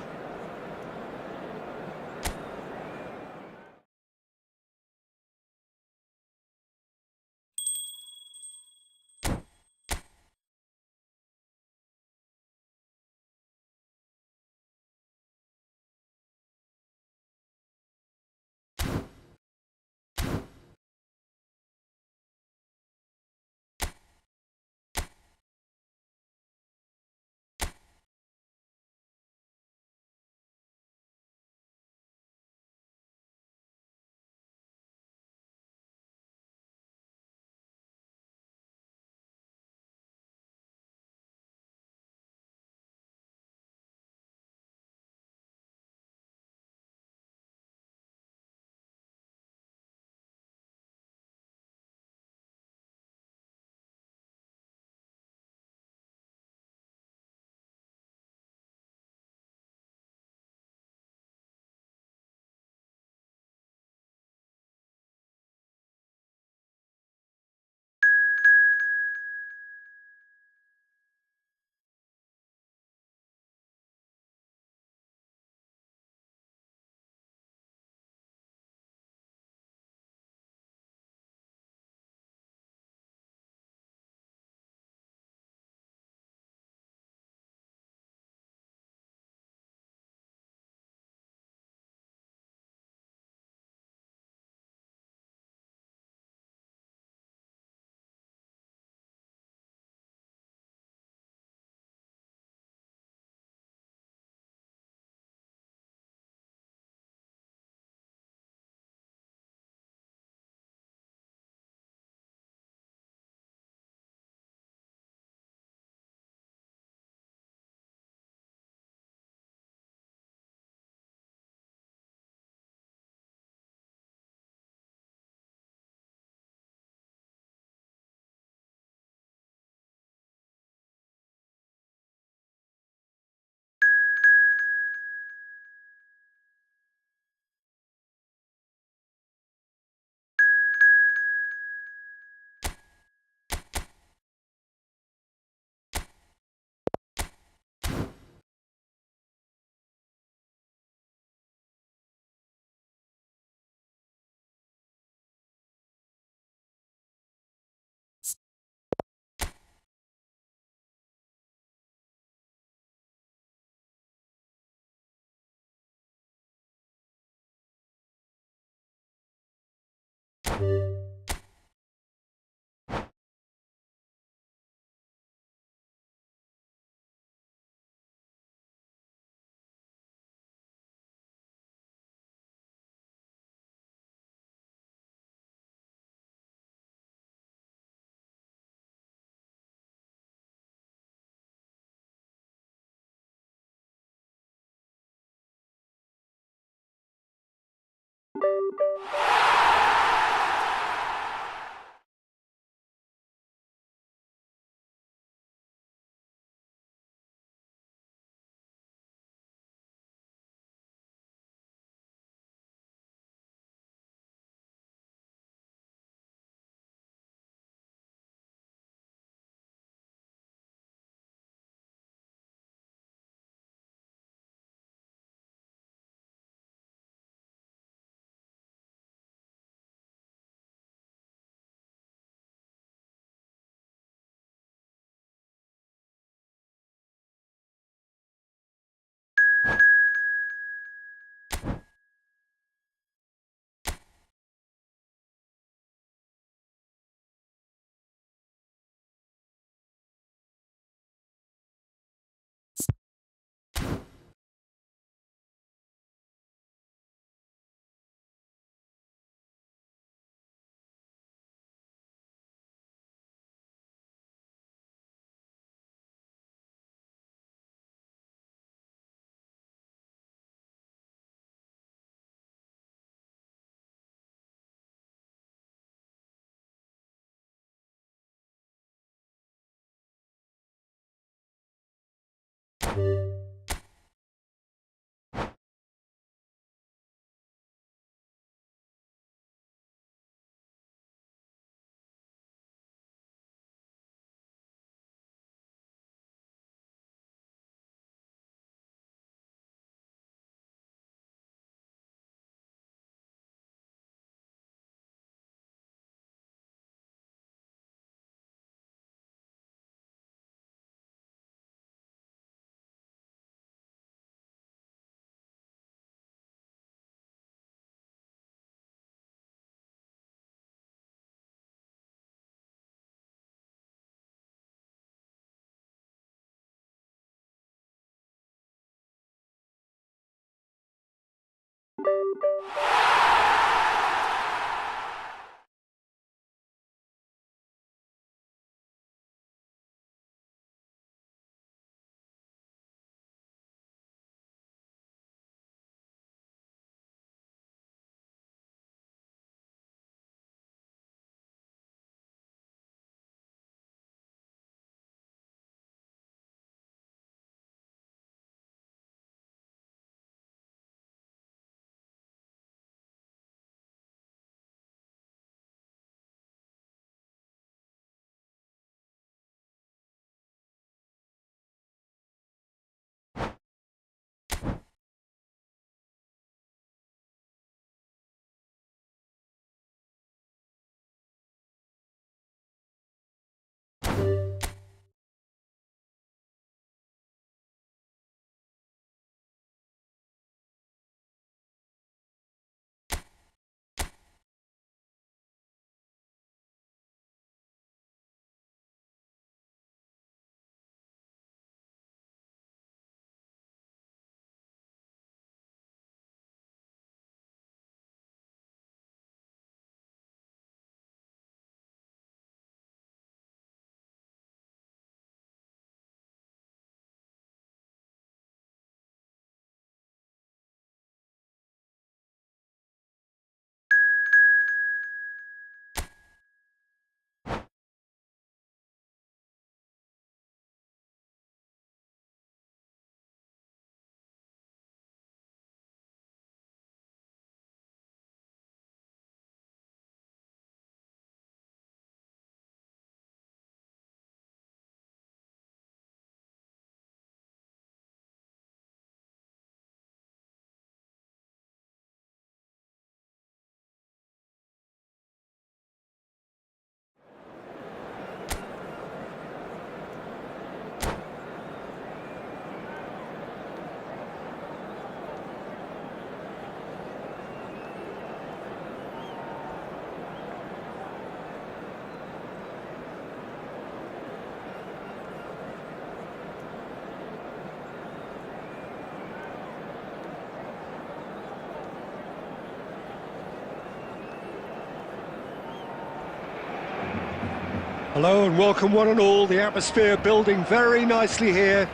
Hello and welcome one and all. The atmosphere building very nicely here.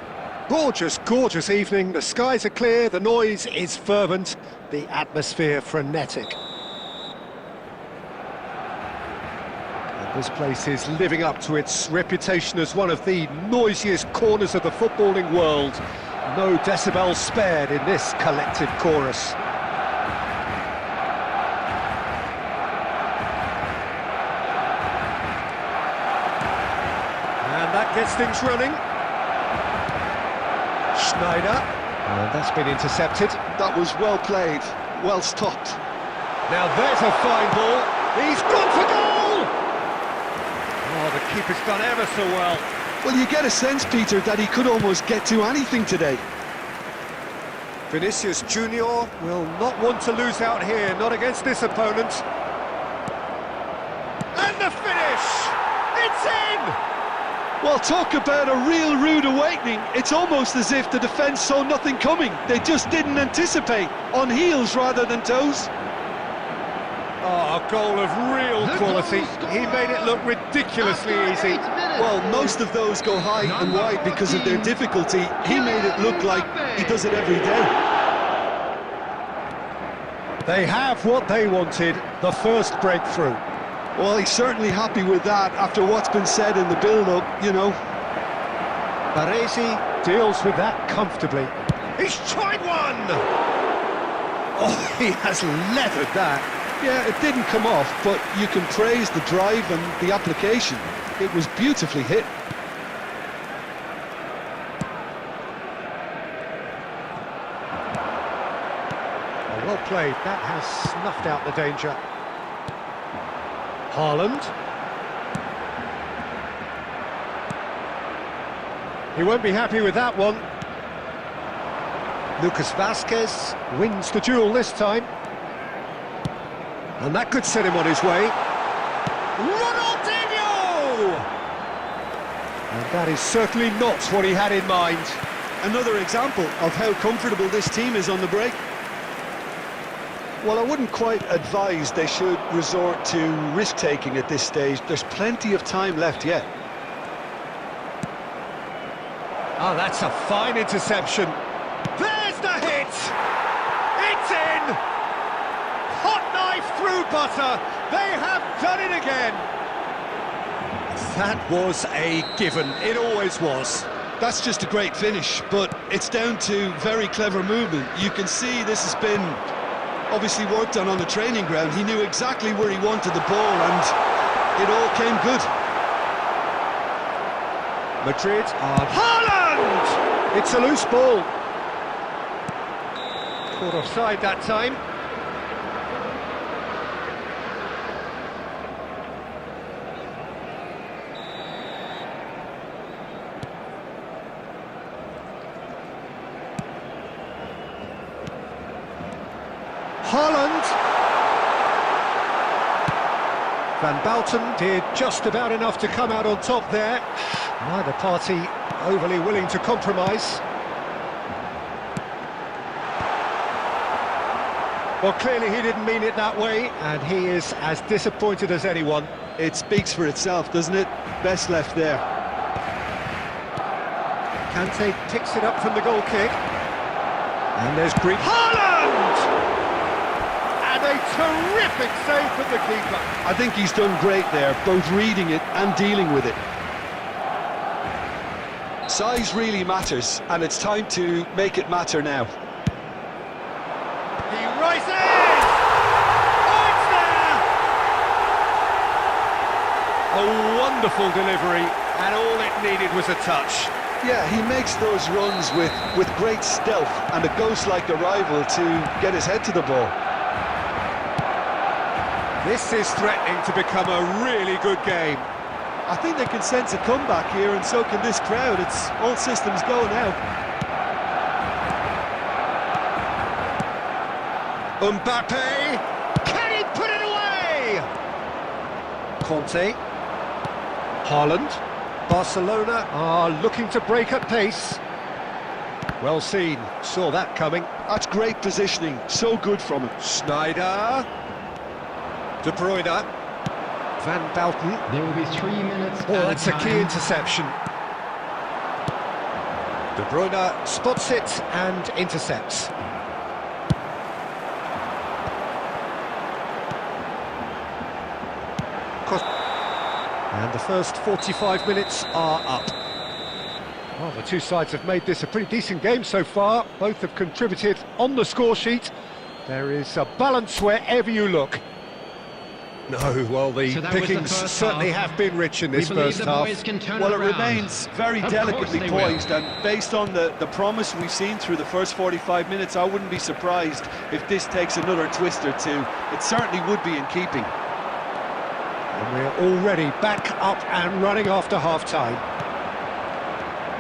Gorgeous, gorgeous evening. The skies are clear, the noise is fervent, the atmosphere frenetic. This place is living up to its reputation as one of the noisiest corners of the footballing world. No decibels spared in this collective chorus. And that gets things running. Schneider. And that's been intercepted. That was well played, well stopped. Now there's a fine ball. He's gone for goal! Oh, the keeper's done ever so well. Well, you get a sense, Peter, that he could almost get to anything today. Vinicius Junior will not want to lose out here, not against this opponent. And the finish! It's in! Well, talk about a real rude awakening. It's almost as if the defence saw nothing coming. They just didn't anticipate, on heels rather than toes. Oh, a goal of real quality. He made it look ridiculously easy. Well, most of those go high and wide because of their difficulty. He made it look like he does it every day. They have what they wanted, the first breakthrough. Well, he's certainly happy with that after what's been said in the build-up, you know. Baresi deals with that comfortably. He's tried one! Oh, he has leathered that. Yeah, it didn't come off, but you can praise the drive and the application. It was beautifully hit. Oh, well played. That has snuffed out the danger. Haaland. He won't be happy with that one. Lucas Vasquez wins the duel this time. And that could set him on his way. Ronaldinho! And that is certainly not what he had in mind. Another example of how comfortable this team is on the break. Well, I wouldn't quite advise they should resort to risk-taking at this stage. There's plenty of time left yet. Oh, that's a fine interception. There's the hit! It's in! Hot knife through butter. They have done it again. That was a given. It always was. That's just a great finish, but it's down to very clever movement. You can see this has been obviously worked on the training ground. He knew exactly where he wanted the ball, and it all came good. Madrid are... Haaland! It's a loose ball. Caught offside that time. Haaland. Van Bouten did just about enough to come out on top there. Neither party overly willing to compromise. Well, clearly he didn't mean it that way, and he is as disappointed as anyone. It speaks for itself, doesn't it? Best left there. Kante picks it up from the goal kick. And there's Green. Haaland! And a terrific save from the keeper. I think he's done great there, both reading it and dealing with it. Size really matters, and it's time to make it matter now. He rises! Oh, it's there! A wonderful delivery, and all it needed was a touch. Yeah, he makes those runs with great stealth and a ghost-like arrival to get his head to the ball. This is threatening to become a really good game. I think they can sense a comeback here, and so can this crowd. It's all systems go now. Mbappe! Can he put it away? Conte. Haaland. Barcelona are looking to break at pace. Well seen, saw that coming. That's great positioning, so good from him. Schneider. De Bruyne. Van Bouten. There will be 3 minutes. Oh, that's a key interception. De Bruyne spots it and intercepts. And the first 45 minutes are up. Well, the two sides have made this a pretty decent game so far. Both have contributed on the score sheet. There is a balance wherever you look. No, well, the pickings certainly have been rich in this first half. Well, it remains very delicately poised, and based on the promise we've seen through the first 45 minutes, I wouldn't be surprised if this takes another twist or two. It certainly would be in keeping. And we're already back up and running after half-time.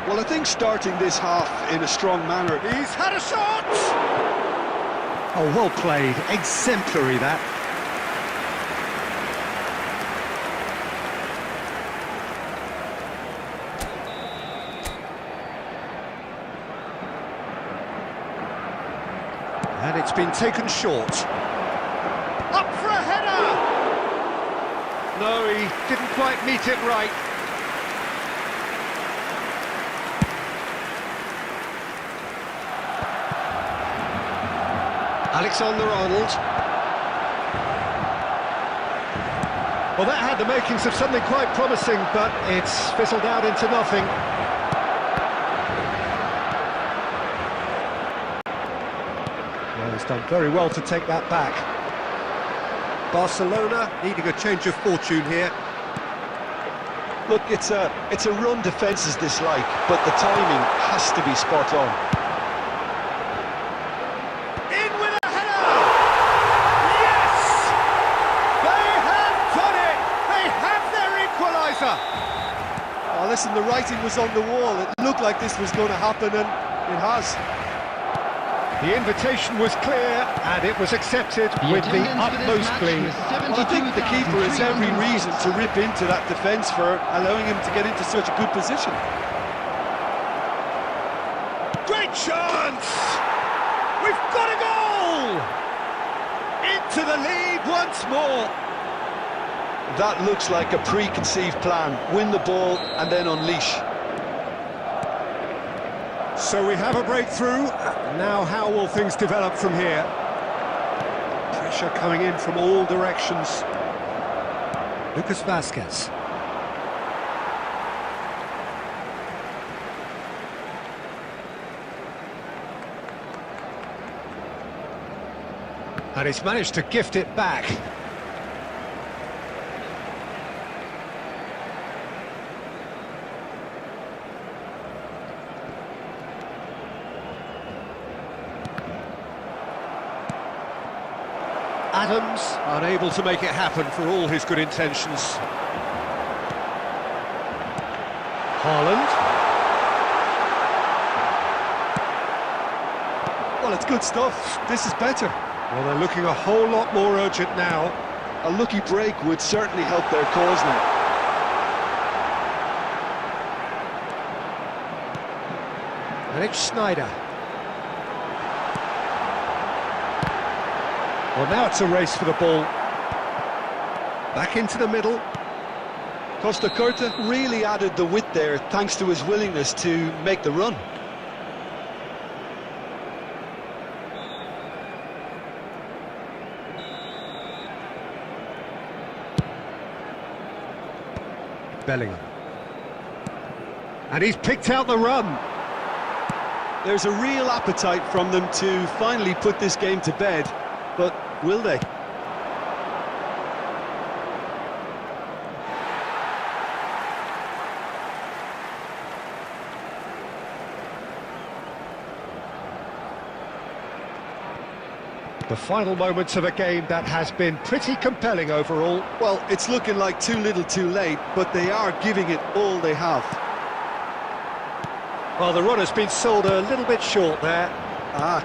Well, I think starting this half in a strong manner. He's had a shot! Oh, well played. Exemplary, that. And it's been taken short. Up for a header! No, he didn't quite meet it right. Alexander-Arnold. Well, that had the makings of something quite promising, but it's fizzled out into nothing. Well, he's done very well to take that back. Barcelona needing a change of fortune here. Look, it's a run defences dislike, but the timing has to be spot on. In with a header! Yes! They have done it! They have their equaliser! Oh, listen, the writing was on the wall. It looked like this was going to happen, and it has. The invitation was clear, and it was accepted with the utmost glee. Well, I think the keeper has every reason to rip into that defence for allowing him to get into such a good position. Great chance! We've got a goal! Into the lead once more. That looks like a preconceived plan. Win the ball and then unleash. So we have a breakthrough. Now how will things develop from here? Pressure coming in from all directions. Lucas Vazquez. And he's managed to gift it back. Adams unable to make it happen for all his good intentions. Haaland. Well, it's good stuff. This is better. Well, they're looking a whole lot more urgent now. A lucky break would certainly help their cause now. And it's Schneider. Well, now it's a race for the ball. Back into the middle. Costa Curta really added the width there thanks to his willingness to make the run. Bellingham. And he's picked out the run. There's a real appetite from them to finally put this game to bed, but will they? The final moments of a game that has been pretty compelling overall. Well, it's looking like too little too late, but they are giving it all they have. Well, the run has been sold a little bit short there.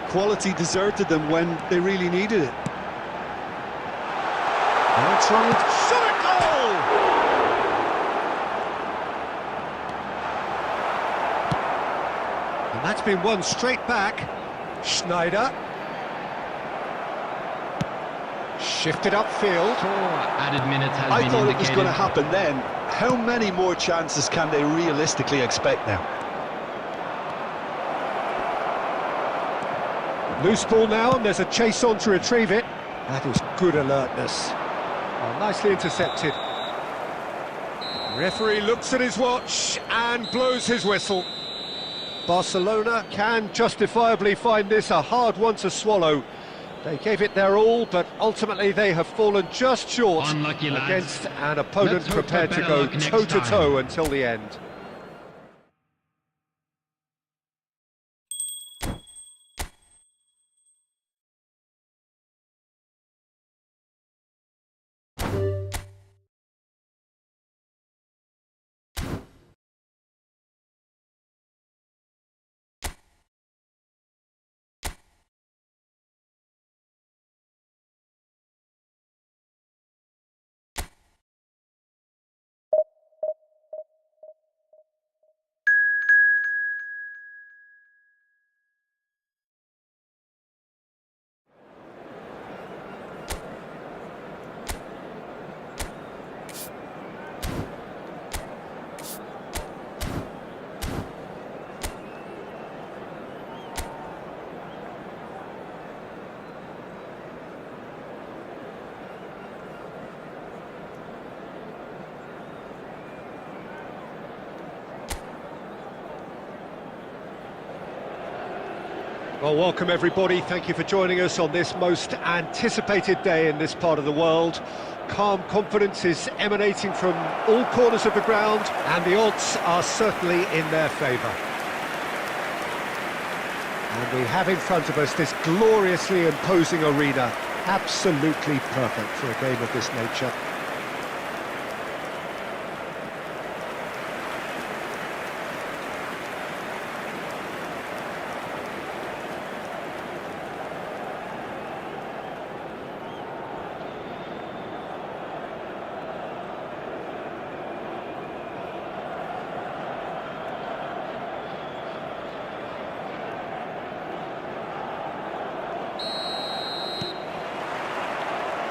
Quality deserted them when they really needed it. Arnold shot at goal! And that's been won straight back. Schneider. Shifted upfield. Added minutes has I been thought indicated. it was going to happen then. How many more chances can they realistically expect now? Loose ball now, and there's a chase on to retrieve it. That is good alertness. Oh, nicely intercepted. Referee looks at his watch and blows his whistle. Barcelona can justifiably find this a hard one to swallow. They gave it their all, but ultimately they have fallen just short against an opponent prepared to go toe-to-toe until the end. Well, welcome everybody. Thank you for joining us on this most anticipated day in this part of the world. Calm confidence is emanating from all corners of the ground, and the odds are certainly in their favour. And we have in front of us this gloriously imposing arena, absolutely perfect for a game of this nature.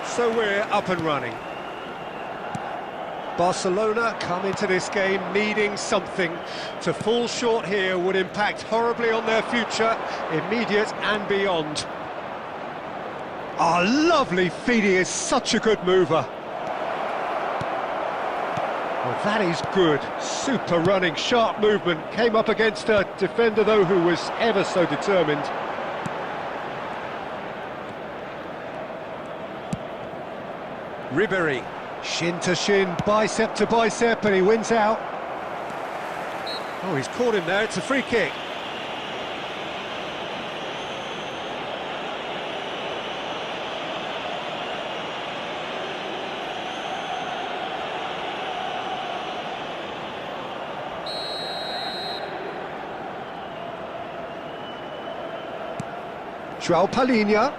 So we're up and running. Barcelona come into this game needing something. To fall short here would impact horribly on their future, immediate and beyond. Ah, lovely feed, he is such a good mover. Well, that is good. Super running, sharp movement. Came up against a defender, though, who was ever so determined. Ribéry, shin to shin, bicep to bicep, and he wins out. Oh, he's caught him there, it's a free kick. João Palhinha,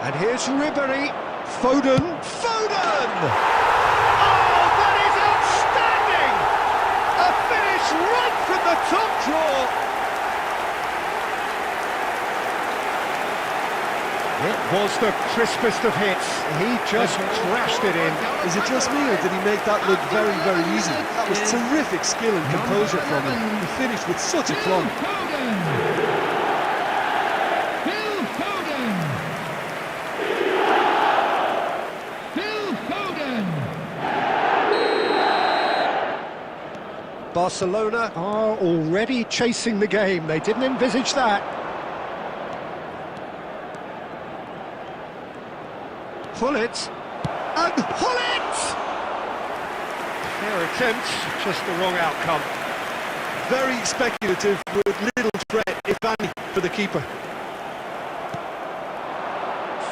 and here's Ribéry. Foden! Foden! Oh, that is outstanding! A finish right from the top draw! It was the crispest of hits. He just trashed it in. Is it just me, or did he make that look very, very easy? That was terrific skill and composure from him. He finished with such a plum. Barcelona are already chasing the game. They didn't envisage that. Hullet, and Hullet! Their attempt, just the wrong outcome. Very speculative, with little threat, if any, for the keeper.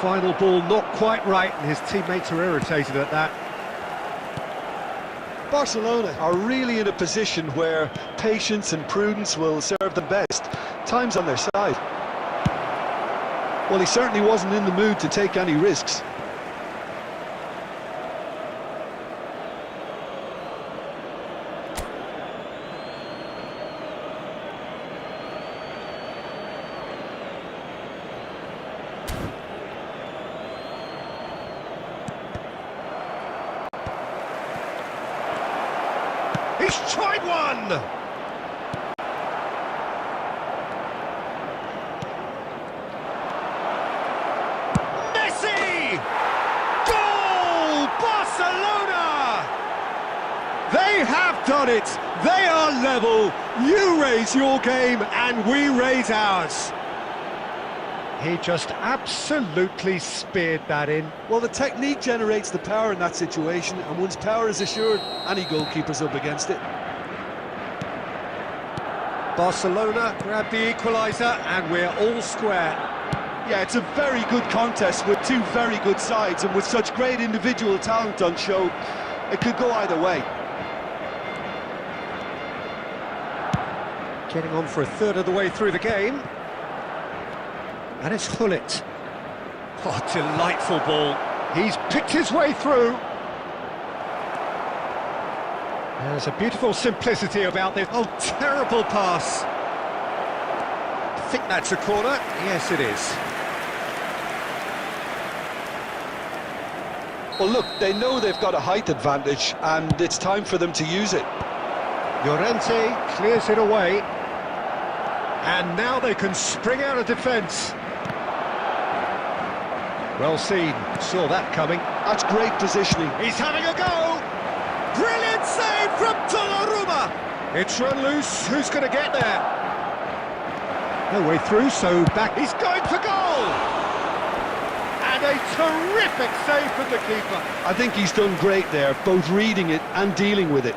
Final ball not quite right, and his teammates are irritated at that. Barcelona are really in a position where patience and prudence will serve them best. Time's on their side. Well, he certainly wasn't in the mood to take any risks. He's tried one! Messi! Goal! Barcelona! done it. They are level. You raise your game and we raise ours. He just absolutely speared that in. Well, the technique generates the power in that situation, and once power is assured, any goalkeeper's up against it. Barcelona grab the equaliser and we're all square. Yeah, it's a very good contest with two very good sides, and with such great individual talent on show, it could go either way. Getting on for a third of the way through the game. And it's Hullet. Oh, delightful ball. He's picked his way through. There's a beautiful simplicity about this. Oh, terrible pass. I think that's a corner. Yes, it is. Well, look, they know they've got a height advantage, and it's time for them to use it. Llorente clears it away. And now they can spring out of defence. Well seen, saw that coming. That's great positioning. He's having a go! Brilliant save from Donnarumma! It's run loose, who's going to get there? No way through, so back, he's going for goal! And a terrific save from the keeper. I think he's done great there, both reading it and dealing with it.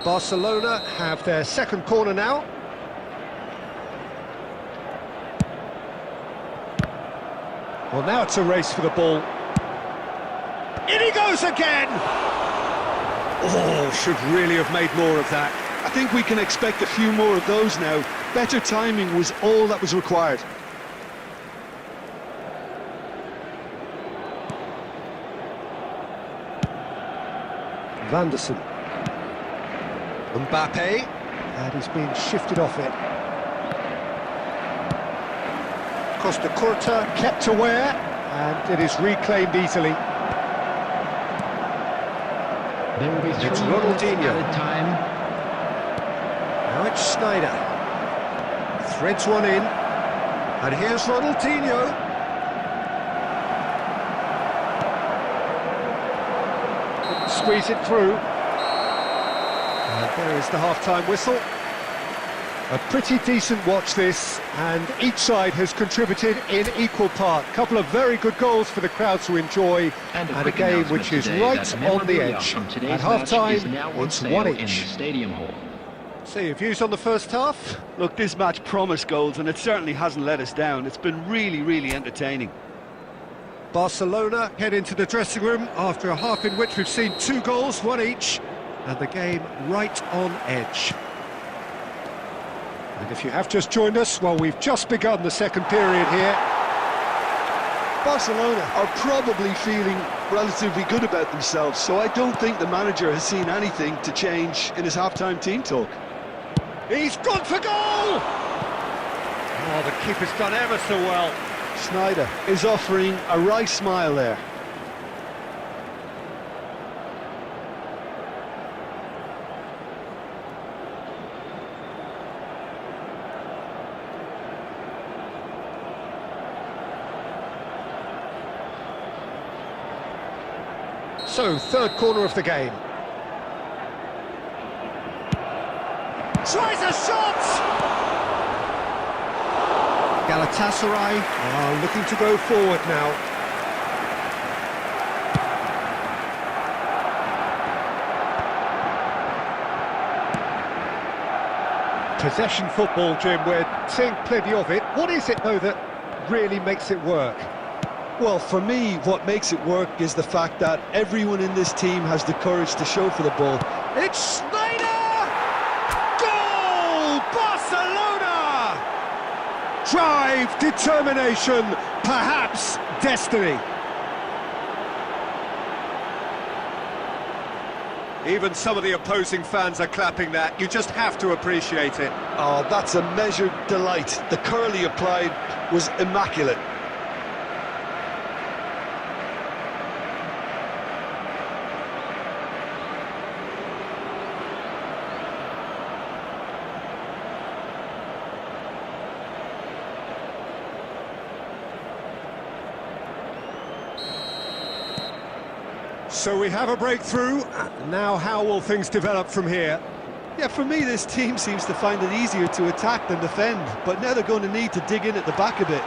Barcelona have their second corner now. Well, now it's a race for the ball. In he goes again! Oh, should really have made more of that. I think we can expect a few more of those now. Better timing was all that was required. Vanderson. Mbappe, and he's been shifted off it. Costa Curta kept aware, and it is reclaimed easily. There will be It's 3 minutes Ronaldinho. added time. Now it's Schneider. Threads one in, and here's Ronaldinho. Couldn't squeeze it through. And there is the half-time whistle. A pretty decent watch this, and each side has contributed in equal part. Couple of very good goals for the crowd to enjoy, and a game which is right on the edge. At half-time, it's one each. Stadium Hall. So your views on the first half? Look, this match promised goals, and it certainly hasn't let us down. It's been really, really entertaining. Barcelona head into the dressing room after a half in which we've seen 2 goals, one each, and the game right on edge. And if you have just joined us, well, we've just begun the second period here. Barcelona are probably feeling relatively good about themselves, so I don't think the manager has seen anything to change in his half-time team talk. He's gone for goal! Oh, the keeper's done ever so well. Schneider is offering a wry smile there. So, third corner of the game. Tries a shot! Galatasaray are looking to go forward now. Possession football, Jim, we're seeing plenty of it. What is it, though, that really makes it work? Well, for me, what makes it work is the fact that everyone in this team has the courage to show for the ball. It's Schneider! Goal! Barcelona! Drive, determination, perhaps destiny. Even some of the opposing fans are clapping that. You just have to appreciate it. Oh, that's a measured delight. The curl he applied was immaculate. So we have a breakthrough. Now how will things develop from here? Yeah, for me, this team seems to find it easier to attack than defend, but now they're going to need to dig in at the back a bit.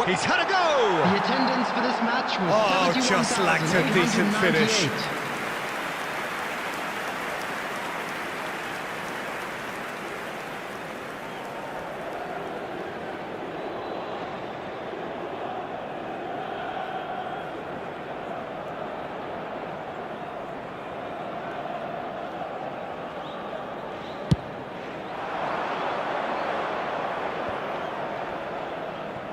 He's had a go! The attendance for this match was Oh, just lacked a decent finish. 71,898.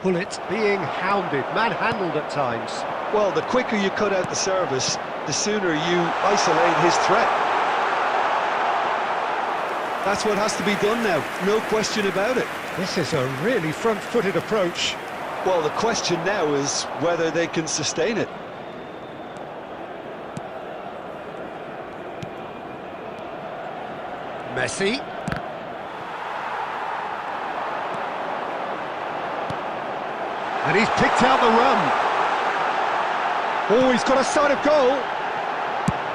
Bullet being hounded, manhandled at times. Well, the quicker you cut out the service, the sooner you isolate his threat. That's what has to be done now, no question about it. This is a really front-footed approach. Well, the question now is whether they can sustain it. Messi. And he's picked out the run. Oh, he's got a sight of goal.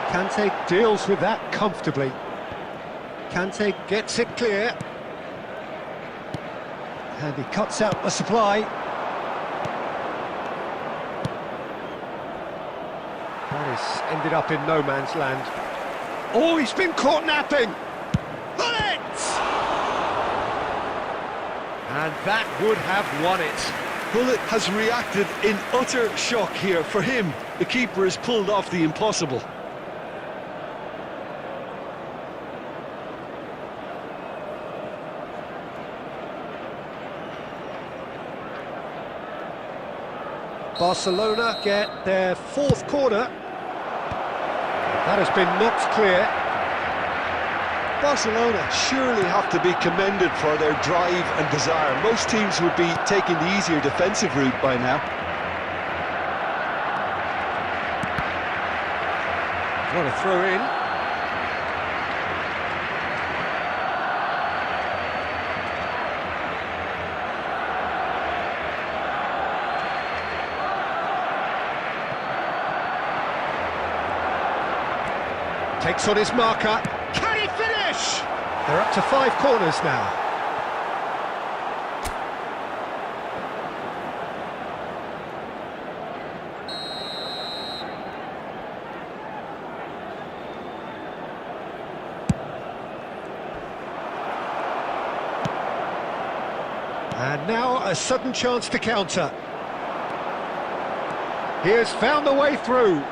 Kante deals with that comfortably. Kante gets it clear. And he cuts out the supply. That has ended up in no man's land. Oh, he's been caught napping. Bullet! And that would have won it. Bullet has reacted in utter shock here. For him, the keeper has pulled off the impossible. Barcelona get their fourth corner. That has been knocked clear. Barcelona surely have to be commended for their drive and desire. Most teams would be taking the easier defensive route by now. What a throw in. Takes on his marker. Can he finish? They're up to 5 corners now. And now a sudden chance to counter. He has found the way through.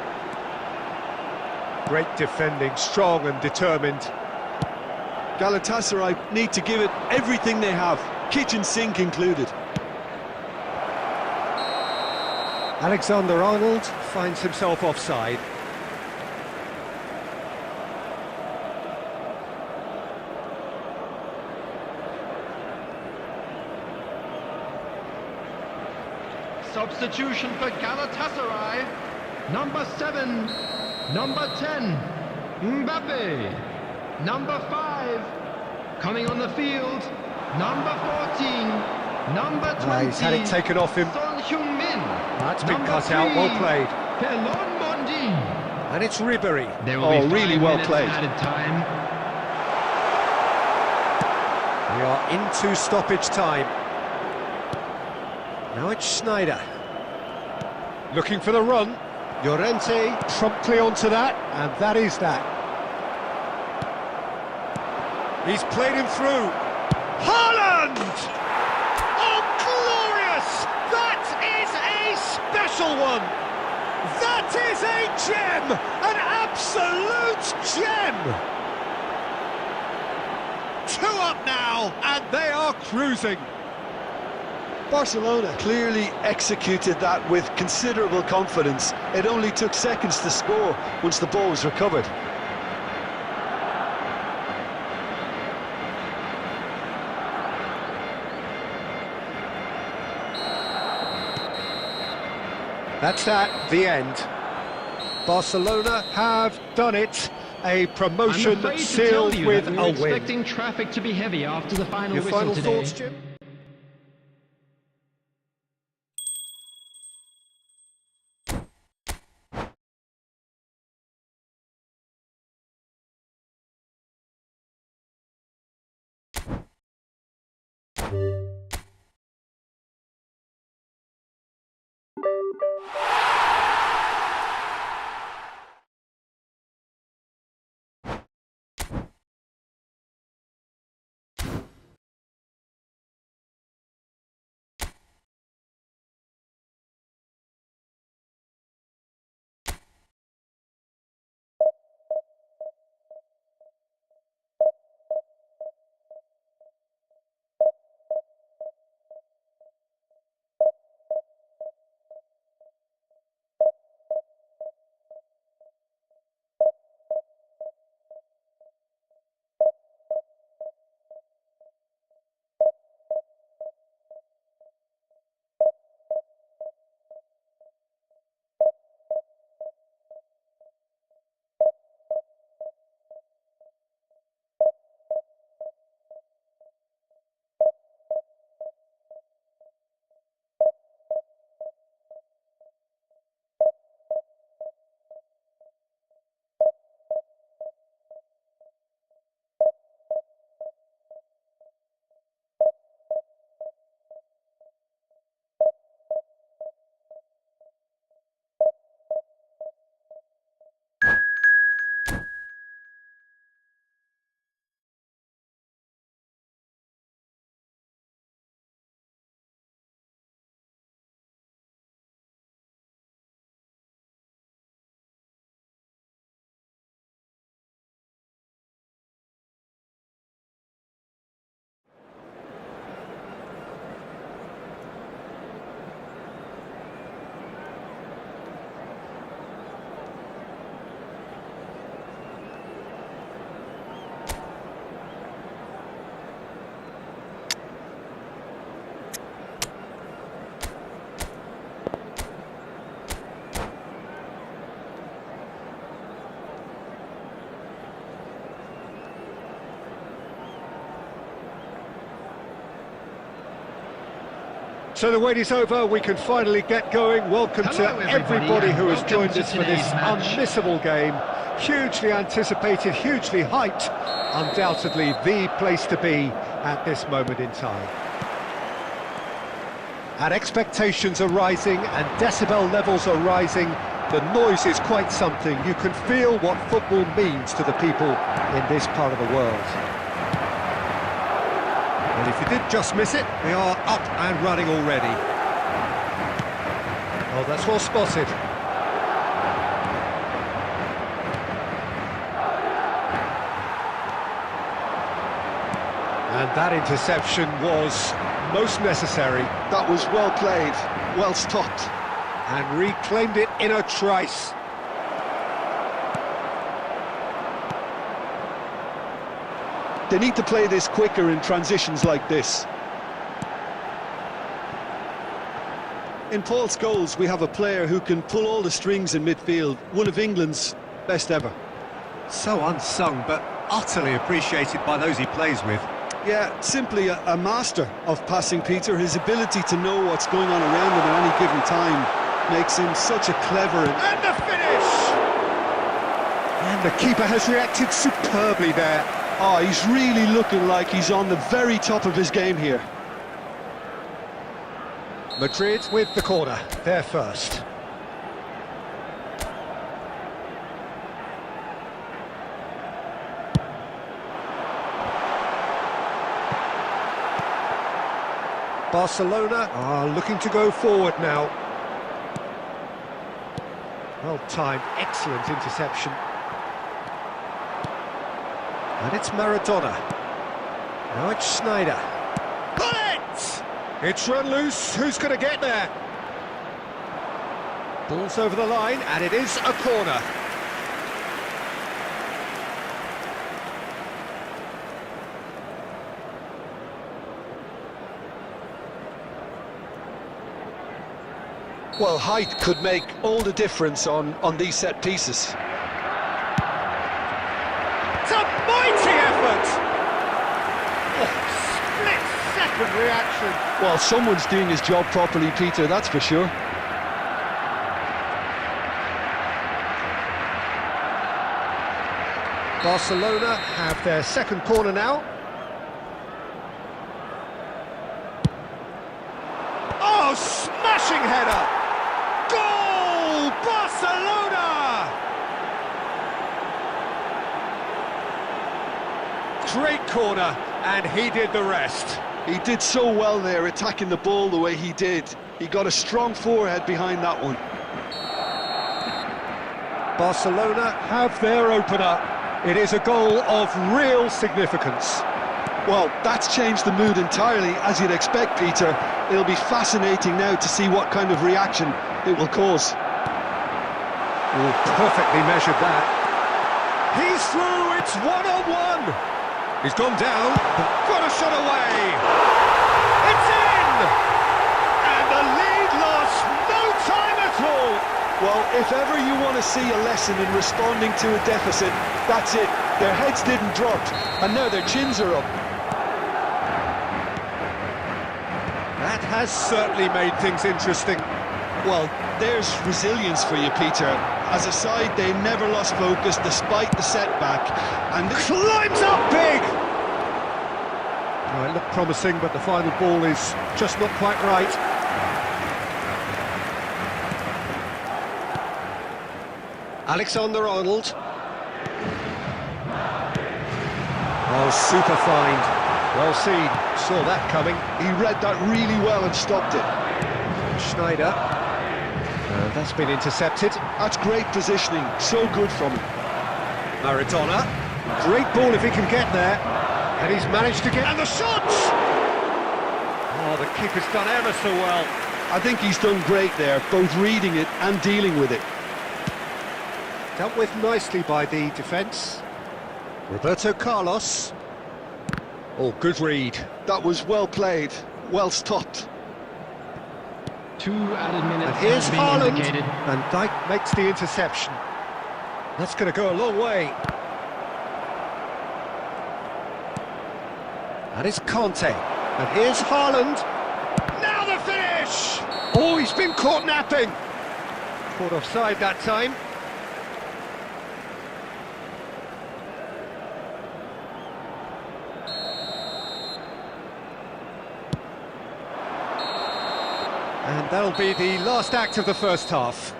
Great defending, strong and determined. Galatasaray need to give it everything they have, kitchen sink included. Alexander-Arnold finds himself offside. Substitution for Galatasaray. Number 7, number 10, Mbappe. Number 5, coming on the field, number 14, number 20. He's had it taken off him. Son Heung-min. That's been Number cut out, 3, well played. Pelon Bondi. And it's Ribery. There will be 5 really well minutes played. added time. We are into stoppage time. Now it's Schneider. Looking for the run. Llorente promptly onto that, and that is that. He's played him through. Haaland! Oh, glorious! That is a special one! That is a gem! An absolute gem! 2 up now, and they are cruising. Barcelona clearly executed that with considerable confidence. It only took seconds to score once the ball was recovered. That's that, the end. Barcelona have done it. A promotion I'm afraid to sealed tell you with that a we're win. expecting traffic to be heavy after the final Your whistle final today. thoughts, Jim? So the wait is over, we can finally get going. Welcome to everybody who has joined us for this unmissable game. Hugely anticipated, hugely hyped. Undoubtedly the place to be at this moment in time. And expectations are rising and decibel levels are rising. The noise is quite something. You can feel what football means to the people in this part of the world. And if you did just miss it, we are up and running already. Oh, that's well spotted. And that interception was most necessary. That was well played, well stopped. And reclaimed it in a trice. They need to play this quicker in transitions like this. In Paul Scholes, we have a player who can pull all the strings in midfield, one of England's best ever. So unsung, but utterly appreciated by those he plays with. Yeah, simply a master of passing, Peter. His ability to know what's going on around him at any given time makes him such a clever... And the finish! And the keeper has reacted superbly there. Oh, he's really looking like he's on the very top of his game here. Madrid with the corner, they're first. Barcelona are looking to go forward now. Well timed, excellent interception. And it's Maradona. Now it's Schneider. Got it! It's run loose. Who's going to get there? Ball's over the line, and it is a corner. Well, height could make all the difference on these set pieces. It's a mighty effort! Oh, split-second reaction. Well, someone's doing his job properly, Peter, that's for sure. Barcelona have their second corner now. Smashing header! Goal! Barcelona! Great corner, and he did the rest. He did so well there, attacking the ball the way he did. He got a strong forehead behind that one. Barcelona have their opener. It is a goal of real significance. Well, that's changed the mood entirely, as you'd expect, Peter. It'll be fascinating now to see what kind of reaction it will cause. Oh, perfectly measured that. He's through, it's one-on-one. He's gone down, but got a shot away. It's in! And the lead lost no time at all. Well, if ever you want to see a lesson in responding to a deficit, that's it. Their heads didn't drop, and now their chins are up. That has certainly made things interesting. Well, there's resilience for you, Peter. As a side, they never lost focus despite the setback. And Climbs up big! Well, it looked promising, but the final ball is just not quite right. Alexander-Arnold. Oh, super find. Well seen. Saw that coming. he read that really well and stopped it. Schneider. That's been intercepted. That's great positioning. So good from him. Maradona. Great ball if he can get there. And he's managed to get... And the shots! Oh, the keeper's done ever so well. I think he's done great there, both reading it and dealing with it. Dealt with nicely by the defence. Roberto Carlos. Oh, good read. That was well played, well stopped. 2 added minutes And here's have been Haaland. indicated. And Dijk makes the interception. That's going to go a long way. And it's Conte. And here's Haaland. Now the finish! Oh, he's been caught napping. Caught offside that time. And that'll be the last act of the first half.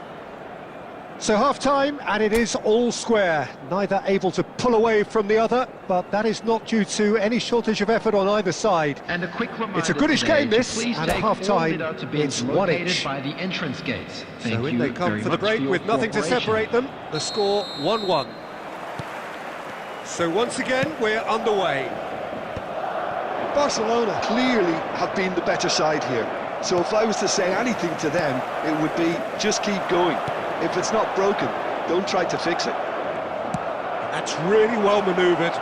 So half-time, and it is all square. Neither able to pull away from the other, but that is not due to any shortage of effort on either side. And a quick reminder It's a goodish today game, to this, please and at take all half-time, bidder bins it's one located each. by the entrance gates. Thank So in you they come very for the much break your with nothing to cooperation. separate them. The score 1-1. So once again, we're underway. Barcelona clearly have been the better side here. So if I was to say anything to them, it would be just keep going. If it's not broken, don't try to fix it. That's really well manoeuvred.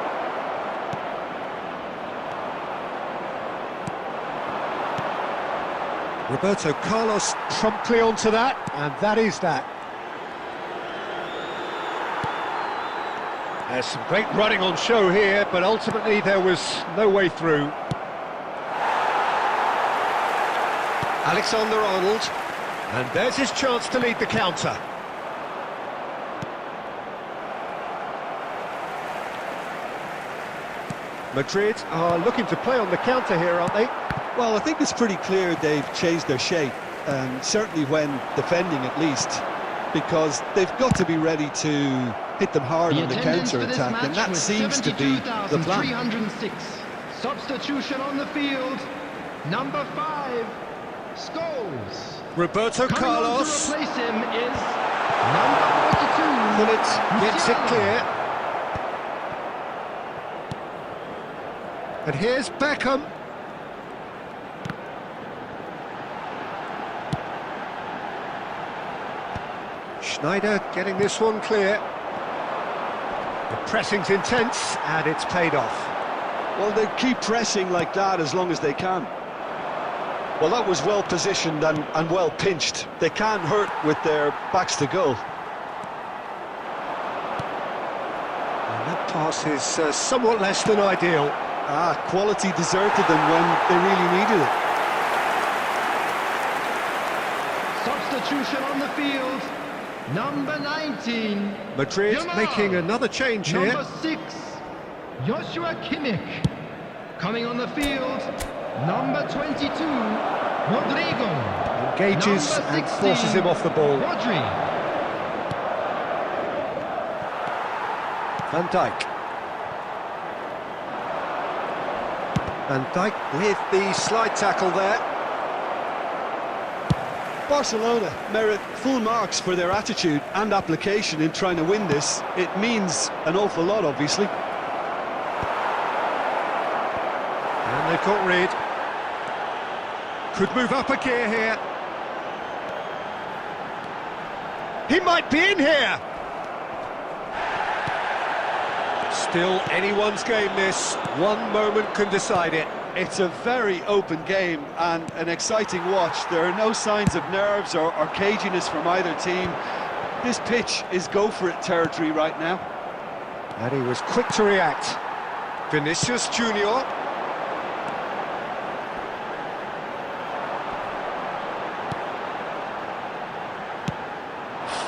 Roberto Carlos promptly onto that, and that is that. There's some great running on show here, but ultimately there was no way through. Alexander-Arnold, and there's his chance to lead the counter. Madrid are looking to play on the counter here, aren't they? Well, I think it's pretty clear they've changed their shape, certainly when defending at least, because they've got to be ready to hit them hard on the counter-attack, and that seems to be the plan. 306. Substitution on the field. Number 5, Scholes. Roberto Coming on Carlos. to replace him is number 42. Bullet gets it Musiala. clear. And here's Beckham. Schneider getting this one clear. The pressing's intense, and it's paid off. Well, they keep pressing like that as long as they can. Well, that was well positioned and well pinched. They can't hurt with their backs to goal. And that pass is somewhat less than ideal. Quality deserted them when they really needed it. Substitution on the field. Number 19. Madrid Yamal. making another change here. Number 6, Joshua Kimmich. Coming on the field, number 22, Rodrigo. Engages Number and 16, forces him off the ball. Rodri. Van Dijk. Van Dijk with the slide tackle there. Barcelona merit full marks for their attitude and application in trying to win this. It means an awful lot, obviously. And they've got rid. Could move up a gear here. He might be in here. Still anyone's game this. One moment can decide it. It's a very open game and an exciting watch. There are no signs of nerves or caginess from either team. This pitch is go-for-it territory right now. And he was quick to react. Vinicius Junior.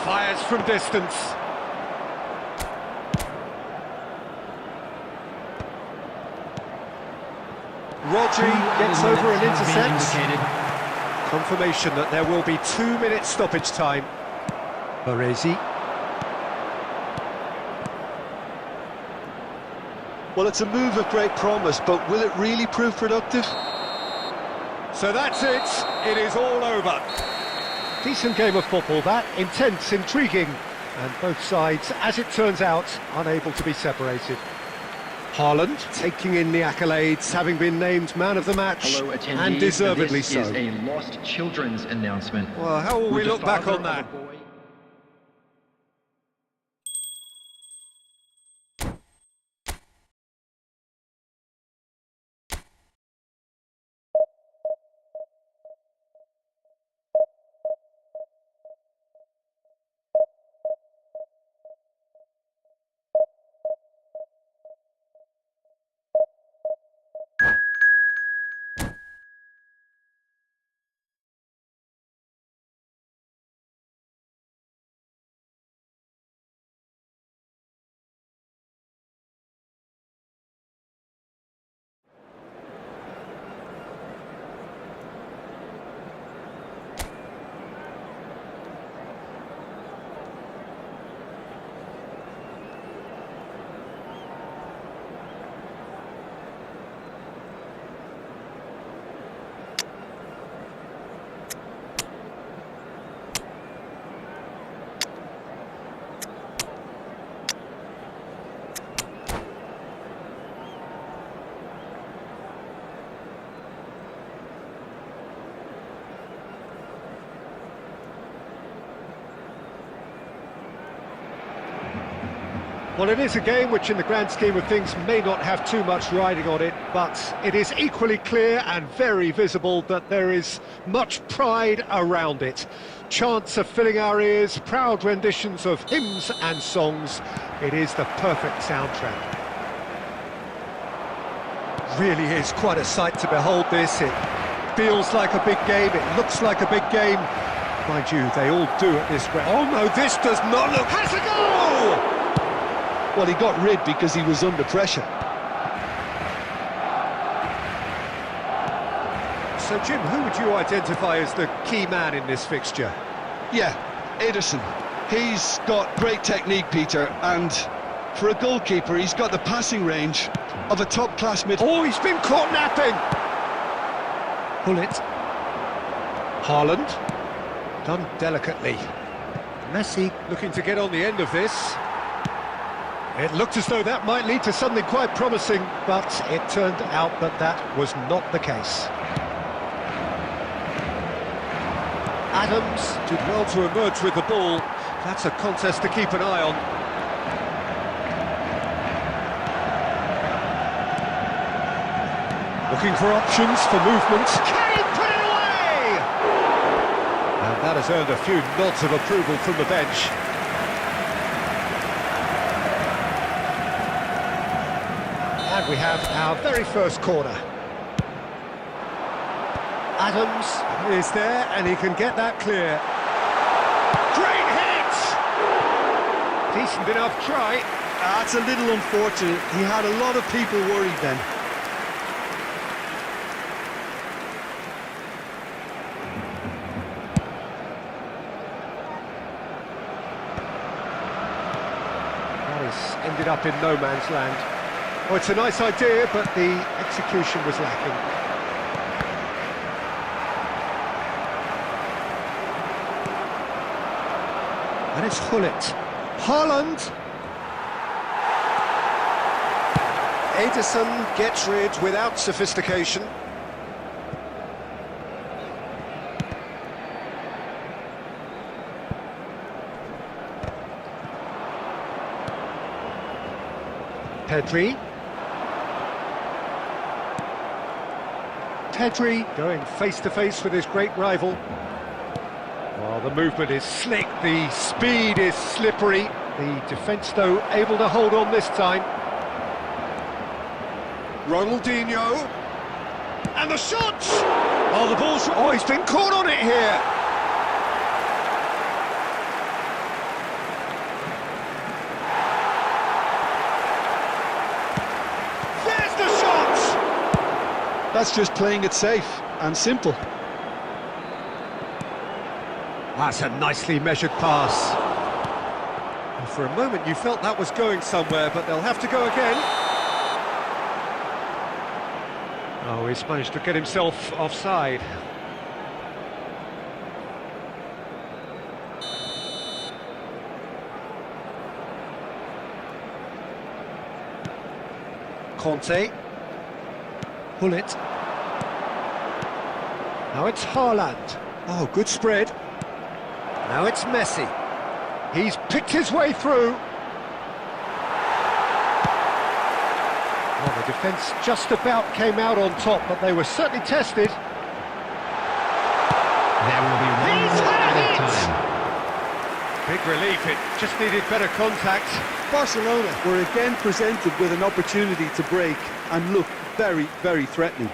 Fires from distance. Rodri gets over and intercepts. Confirmation that there will be 2 minutes stoppage time. Baresi. Well, it's a move of great promise, but will it really prove productive? So that's it. It is all over. Decent game of football, that. Intense, intriguing. And both sides, as it turns out, unable to be separated. Haaland taking in the accolades, having been named man of the match, Hello, attendees. and deservedly this so. Is a lost children's announcement. Well, how will we Would look the back father on that? of a boy Well, it is a game which in the grand scheme of things may not have too much riding on it, but it is equally clear and very visible that there is much pride around it. Chants are filling our ears, proud renditions of hymns and songs. It is the perfect soundtrack. Really is quite a sight to behold this. It feels like a big game, it looks like a big game. Mind you, they all do at this rate. Oh no, this does not look... Has a goal! Well, he got rid because he was under pressure. So, Jim, who would you identify as the key man in this fixture? Yeah, Ederson. He's got great technique, Peter, and for a goalkeeper, he's got the passing range of a top-class mid... Oh, he's been caught napping! Bullet. Haaland. Done delicately. Messi looking to get on the end of this. It looked as though that might lead to something quite promising, but it turned out that that was not the case. Adams did well to emerge with the ball. That's a contest to keep an eye on. Looking for options for movement. Can he put it away? And that has earned a few nods of approval from the bench. And we have our very first corner. Adams is there, and he can get that clear. Great hit! Decent enough try. That's a little unfortunate. He had a lot of people worried then. ended up in no man's land. Oh, it's a nice idea, but the execution was lacking. And it's Gullit. Haaland! Edison gets rid without sophistication. Pedri. Pedri going face-to-face with his great rival. Well, the movement is slick, the speed is slippery. The defence, though, able to hold on this time. Ronaldinho. And the shot! Oh, the ball's... Oh, he's been caught on it here! There's the shot! That's just playing it safe and simple. That's a nicely measured pass. And for a moment you felt that was going somewhere, but they'll have to go again. Oh, he's managed to get himself offside. Conte. Gullit. Now it's Haaland. Oh, good spread. Now it's Messi. He's picked his way through. Well, the defence just about came out on top, but they were certainly tested. There will be one more added time. Big relief, it just needed better contact. Barcelona were again presented with an opportunity to break and look very, very threatening.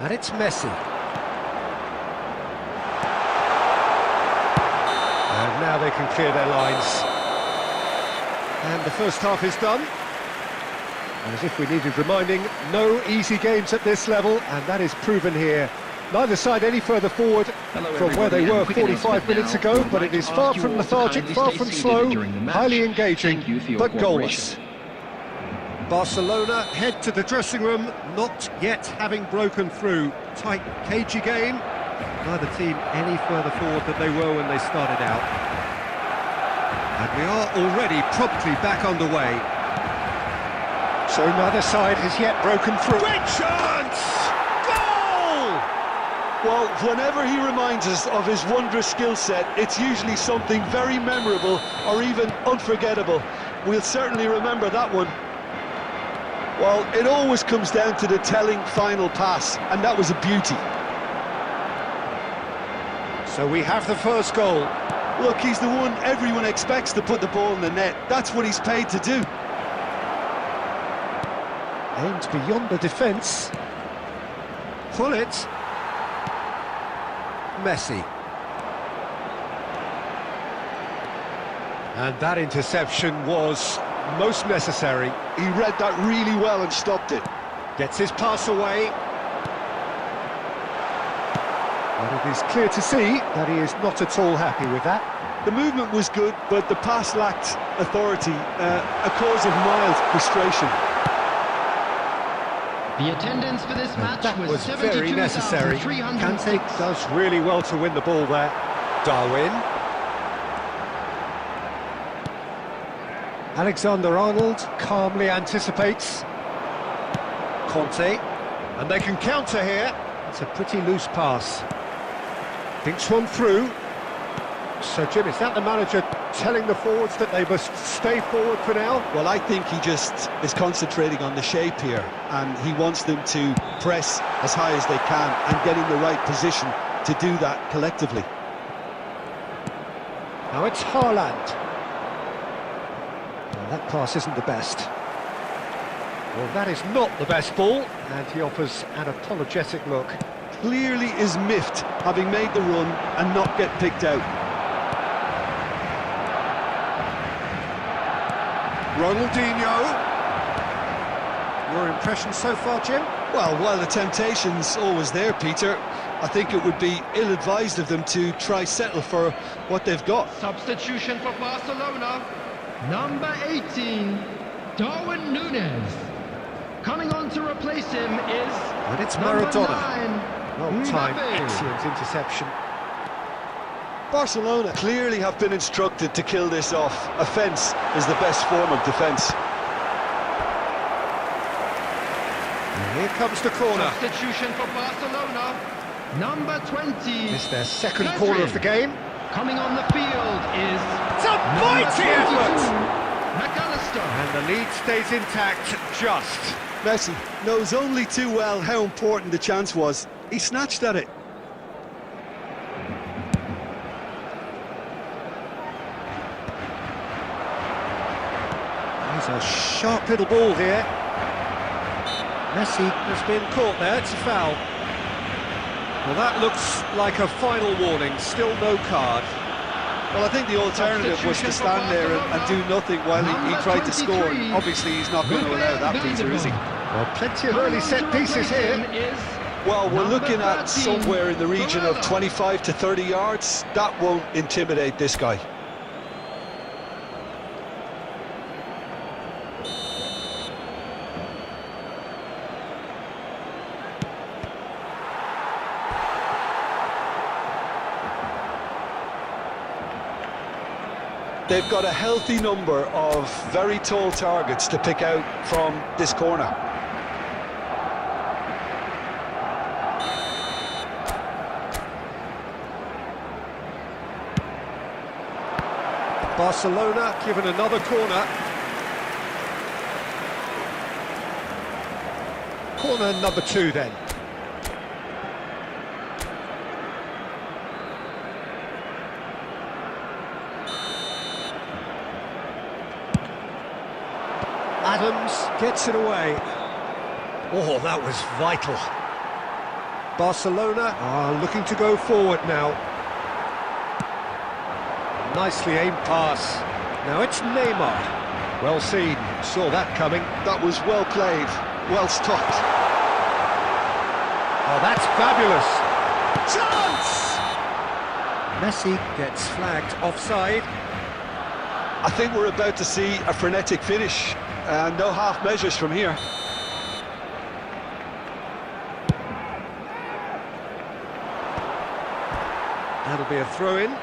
And it's Messi. And now they can clear their lines. And the first half is done. And as if we needed reminding, no easy games at this level, and that is proven here. Neither side any further forward from where they were 45 minutes ago, but it is far from lethargic, far from slow, highly engaging, but goalless. Barcelona head to the dressing room, not yet having broken through. Tight, cagey game. Neither team any further forward than they were when they started out. And we are already promptly back underway. So neither side has yet broken through. Great chance! Goal! Well, whenever he reminds us of his wondrous skill set, it's usually something very memorable or even unforgettable. We'll certainly remember that one. Well, it always comes down to the telling final pass, and that was a beauty. So we have the first goal. Look, he's the one everyone expects to put the ball in the net. That's what he's paid to do. Aimed beyond the defence. Gullit. Messi. And that interception was most necessary. He read that really well and stopped it. Gets his pass away. And it is clear to see that he is not at all happy with that. The movement was good, but the pass lacked authority, a cause of mild frustration. The attendance for this match That was very necessary. Kante does really well to win the ball there. Darwin. Alexander-Arnold calmly anticipates. Conte. And they can counter here. It's a pretty loose pass. Thinks one through. So, Jim, is that the manager telling the forwards that they must stay forward for now? Well, I think he just is concentrating on the shape here, and he wants them to press as high as they can and get in the right position to do that collectively. Now it's Haaland. Well, that pass isn't the best. Well, that is not the best ball, and he offers an apologetic look. clearly is miffed, having made the run and not get picked out. Ronaldinho. Your impression so far, Jim? Well, while the temptation's always there, Peter, I think it would be ill-advised of them to try settle for what they've got. Substitution for Barcelona. Number 18, Darwin Núñez. Coming on to replace him is And it's number Maradona. 9, Well timed, Mbappe. excellent interception. Barcelona clearly have been instructed to kill this off. Offence is the best form of defence. And here comes the corner. Substitution for Barcelona. Number 20. It's their second Pedri. corner of the game. Coming on the field is It's a mighty effort! McAllister. And the lead stays intact, just. Messi knows only too well how important the chance was. He snatched at it. There's a sharp little ball here. Messi has been caught there, it's a foul. Well, that looks like a final warning, still no card. Well, I think the alternative was to stand there and do nothing while he tried to score. Obviously, he's not going to allow that, Peter, is he? Well, plenty of early set pieces here. Well, we're looking at somewhere in the region of 25 to 30 yards. That won't intimidate this guy. They've got a healthy number of very tall targets to pick out from this corner. Barcelona given another corner. Corner number 2 then. Adams gets it away. Oh, that was vital. Barcelona are looking to go forward now. Nicely aimed pass. Now it's Neymar. Well seen, saw that coming. That was well played, well stopped. Oh, that's fabulous. Chance! Messi gets flagged offside. I think we're about to see a frenetic finish. No half measures from here. That'll be a throw-in.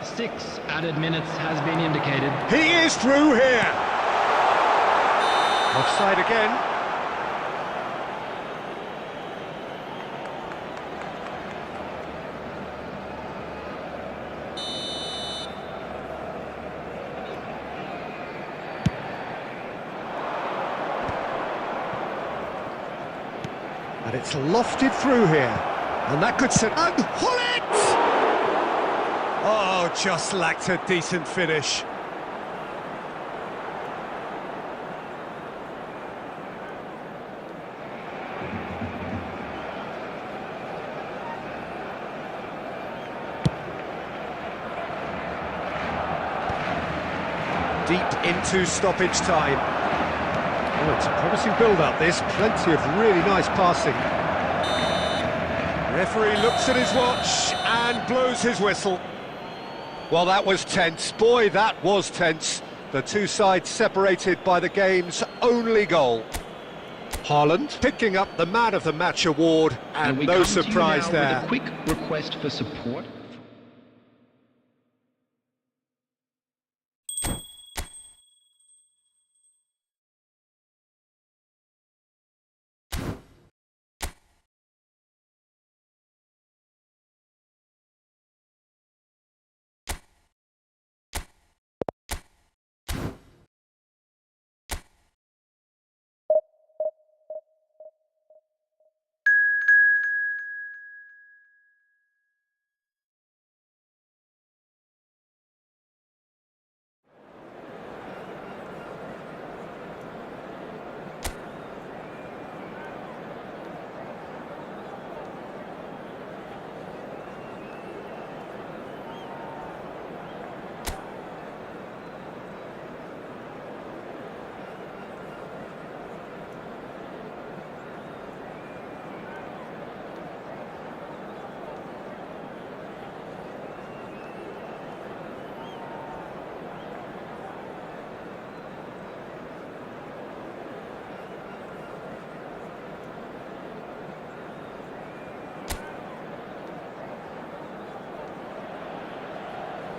6 added minutes has been indicated. He is through here. Offside again. And it's lofted through here. And that could set... And Hullet! Oh, just lacked a decent finish. Deep into stoppage time. Oh, it's a promising build-up, this. Plenty of really nice passing. Referee looks at his watch and blows his whistle. Well, that was tense. Boy, that was tense. The two sides separated by the game's only goal. Haaland picking up the Man of the Match award, and we no come to you surprise now there. with a quick request for support.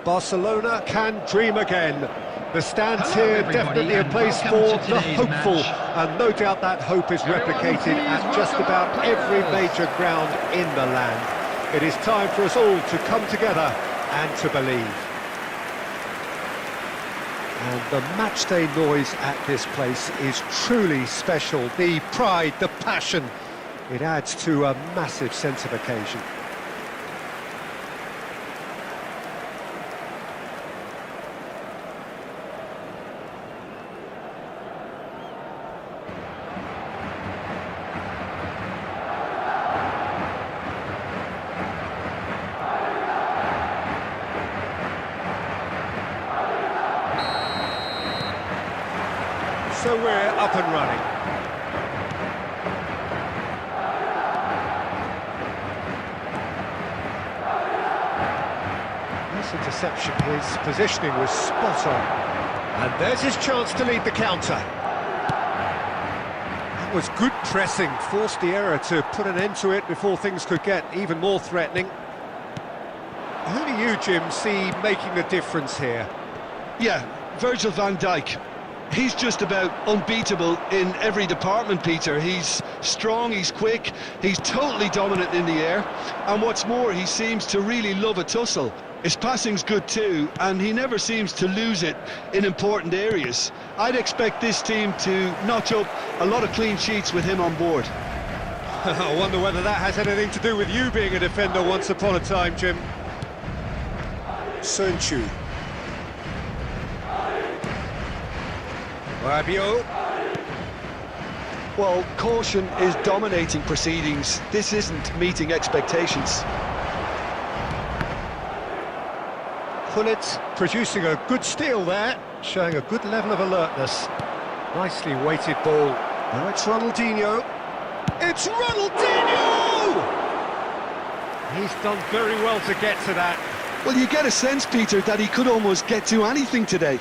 Barcelona can dream again. The stands Hello, here everybody, definitely a and place welcome for to the today's hopeful, match. and no doubt that hope is Everyone, replicated please at just welcome about our every players. major ground in the land. It is time for us all to come together and to believe. And the matchday noise at this place is truly special. The pride, the passion, it adds to a massive sense of occasion. So we're up and running. Nice interception, his positioning was spot on. And there's his chance to lead the counter. That was good pressing, forced the error to put an end to it before things could get even more threatening. Who do you, Jim, see making the difference here? Yeah, Virgil van Dijk. He's just about unbeatable in every department, Peter. He's strong, he's quick, he's totally dominant in the air, and what's more, he seems to really love a tussle. His passing's good too, and he never seems to lose it in important areas. I'd expect this team to notch up a lot of clean sheets with him on board. I wonder whether that has anything to do with you being a defender once upon a time, Jim. Sunchu. Rabiot. Well, caution is dominating proceedings. This isn't meeting expectations. Pullet producing a good steal there, showing a good level of alertness. Nicely weighted ball. Now it's Ronaldinho. It's Ronaldinho! He's done very well to get to that. Well, you get a sense, Peter, that he could almost get to anything today.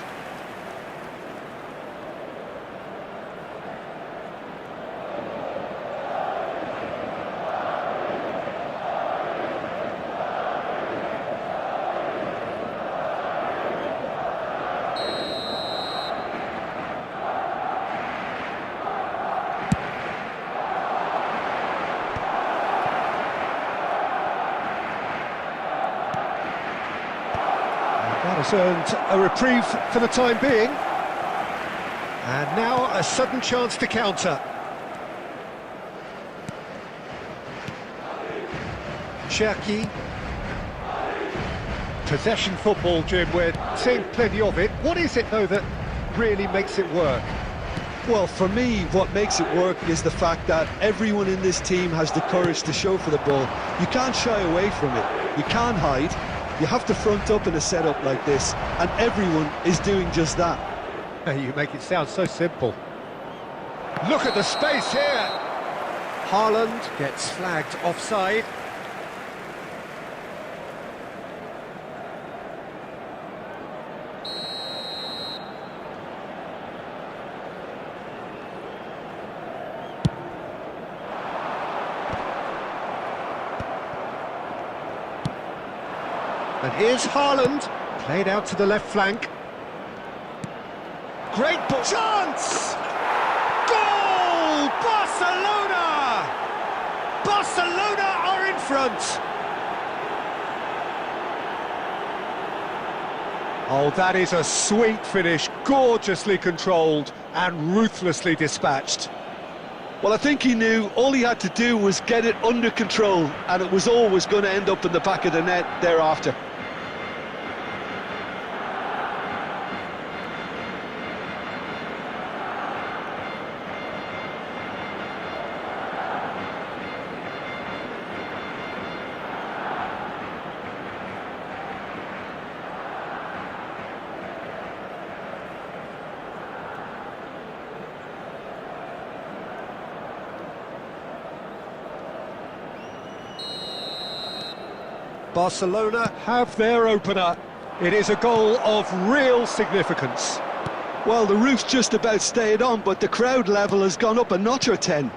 That has earned a reprieve for the time being. And now a sudden chance to counter. Cherki. Possession football, Jim, we're seeing plenty of it. What is it, though, that really makes it work? Well, for me, what makes it work is the fact that everyone in this team has the courage to show for the ball. You can't shy away from it. You can't hide. You have to front up in a setup like this, and everyone is doing just that. You make it sound so simple. Look at the space here! Haaland gets flagged offside. And here's Haaland, played out to the left flank. Great ball. Chance! Goal! Barcelona! Barcelona are in front! Oh, that is a sweet finish, gorgeously controlled and ruthlessly dispatched. Well, I think he knew all he had to do was get it under control, and it was always going to end up in the back of the net thereafter. Barcelona have their opener. It is a goal of real significance. Well, the roof's just about stayed on, but the crowd level has gone up a notch or 10.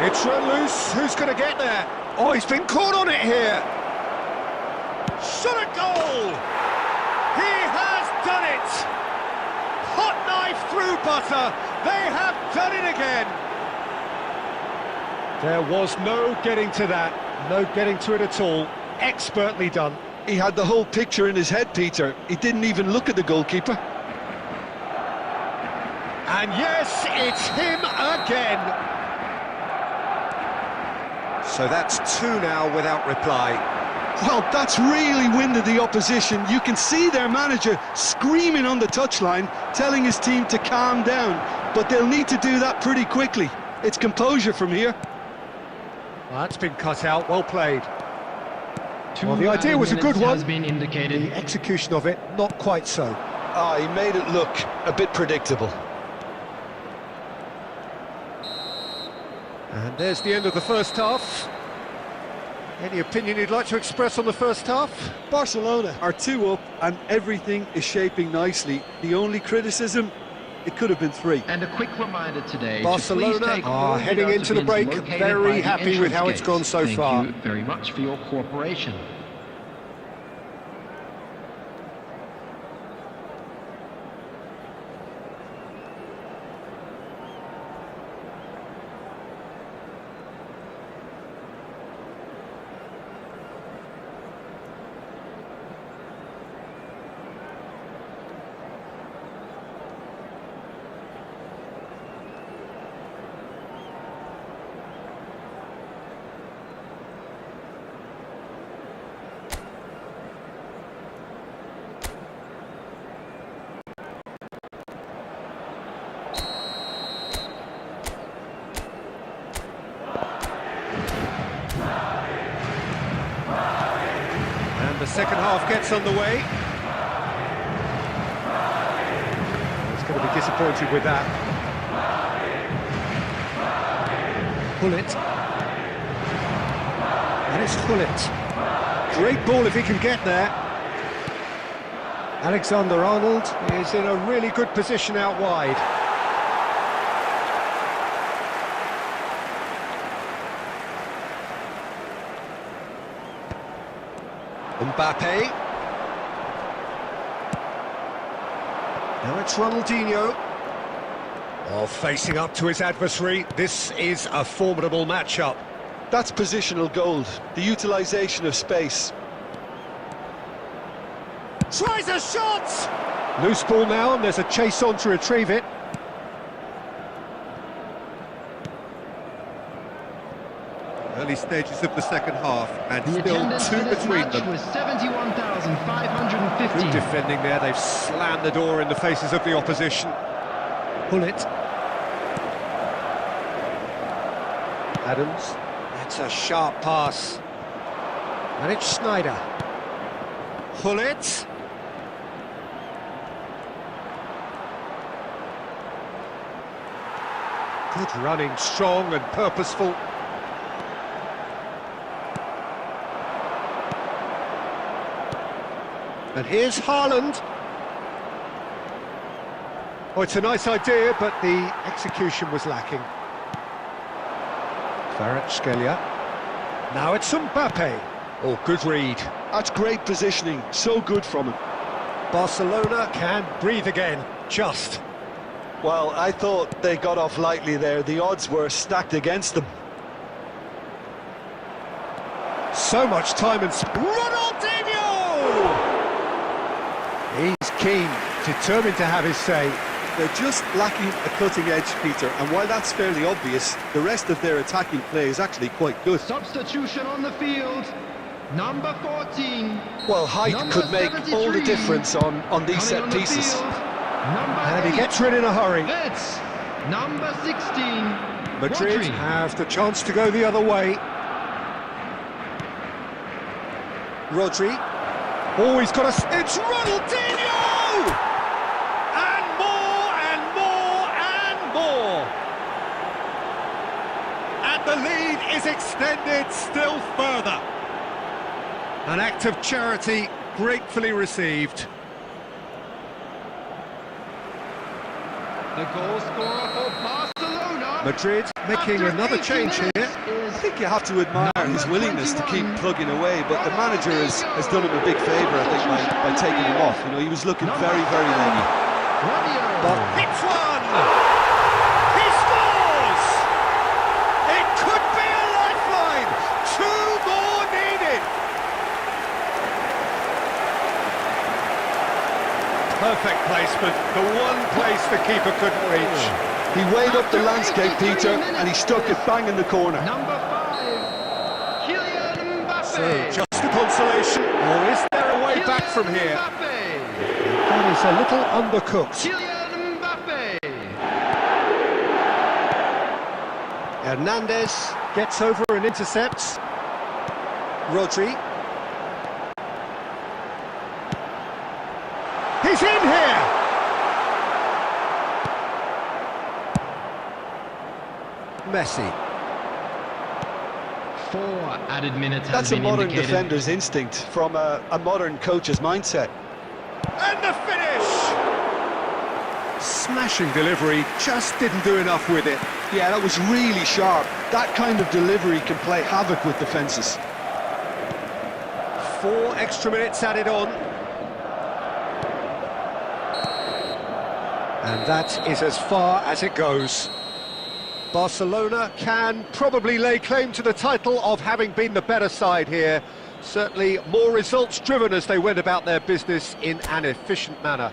It's run loose. Who's going to get there? Oh, he's been caught on it here. Shot a goal! He has done it! Hot knife through butter, they have done it again! There was no getting to that, no getting to it at all. Expertly done. He had the whole picture in his head, Peter. He didn't even look at the goalkeeper. And yes, it's him again! So that's 2 now without reply. Well, that's really winded the opposition. You can see their manager screaming on the touchline, telling his team to calm down. But they'll need to do that pretty quickly. It's composure from here. Well, that's been cut out, well played. Well, the idea was a good one. Has been indicated. The execution of it, not quite so. He made it look a bit predictable. And there's the end of the first half. Any opinion you'd like to express on the first half? Barcelona are 2 up and everything is shaping nicely. The only criticism, it could have been 3. And a quick reminder today. Barcelona are heading into the break, very happy with how it's gone so far. Thank you very much for your cooperation. The second half gets underway. He's going to be disappointed with that. Hullet. And it's Hullet. Great ball if he can get there. Alexander-Arnold is in a really good position out wide. Mbappe. Now it's Ronaldinho. Oh, facing up to his adversary. This is a formidable matchup. That's positional gold, the utilisation of space. Tries a shot! Loose ball now, and there's a chase on to retrieve it. Early stages of the second half, and still 2 between them. Was 71,550. Good defending there, they've slammed the door in the faces of the opposition. Hullet. Adams. That's a sharp pass. And it's Schneider. Hullet. Good running, strong and purposeful. And here's Haaland. Oh, it's a nice idea, but the execution was lacking. Kvaratskhelia. Now it's Mbappe. Oh, good read. That's great positioning, so good from him. Barcelona can breathe again, just. Well, I thought they got off lightly there. The odds were stacked against them. So much time and... Ronaldinho! He's keen, determined to have his say. They're just lacking a cutting edge, Peter, and while that's fairly obvious, the rest of their attacking play is actually quite good. Substitution on the field, number 14. Well, height could make all the difference on these set pieces. And he gets rid in a hurry. It's number 16. Madrid have the chance to go the other way. Rodri. Oh, he's got a... It's Ronaldinho! And more, and more, and more! And the lead is extended still further. An act of charity gratefully received. The goal scorer for Barcelona. Madrid making another change here. I think you have to admire his willingness to keep plugging away, but the manager has done him a big favour, I think, by taking him off. You know, he was looking very, very leggy. But hits one! He scores! It could be a lifeline! 2 more needed! Perfect placement, the one place the keeper couldn't reach. He weighed up the landscape, Peter, and he stuck it bang in the corner. Number 5, Kylian Mbappe. So, just a consolation, or is there a way back from here? That is a little undercooked. Kylian Mbappe. Hernandez gets over and intercepts. Rodri. He's in here! Messi. 4 added minutes That's have a been modern indicated. defender's instinct from a modern coach's mindset. And the finish! Smashing delivery, just didn't do enough with it. Yeah, that was really sharp. That kind of delivery can play havoc with defences. 4 extra minutes added on. And that is as far as it goes. Barcelona can probably lay claim to the title of having been the better side here. Certainly more results-driven as they went about their business in an efficient manner.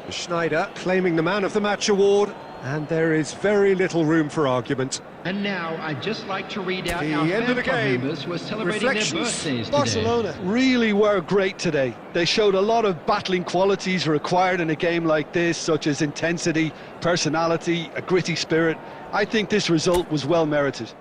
Schneider claiming the Man of the Match award, and there is very little room for argument. And now I'd just like to read out The our end of the game. members who are celebrating their Reflections. birthdays today. Barcelona really were great today. They showed a lot of battling qualities required in a game like this, such as intensity, personality, a gritty spirit. I think this result was well merited.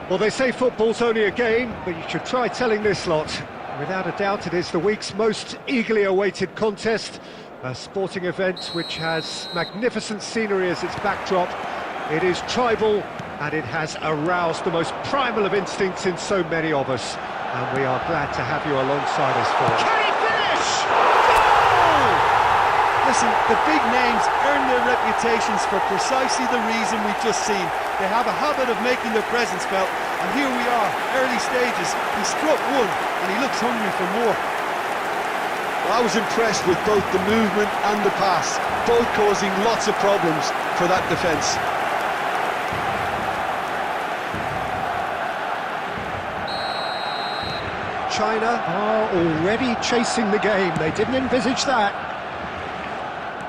Well, they say football's only a game, but you should try telling this lot. Without a doubt, it is the week's most eagerly awaited contest, a sporting event which has magnificent scenery as its backdrop. It is tribal, and it has aroused the most primal of instincts in so many of us, and we are glad to have you alongside us for it. Can he finish? Goal! Listen, the big names earn their reputations for precisely the reason we've just seen. They have a habit of making their presence felt, and here we are, early stages. He struck one, and he looks hungry for more. Well, I was impressed with both the movement and the pass, both causing lots of problems for that defence. China are already chasing the game. They didn't envisage that.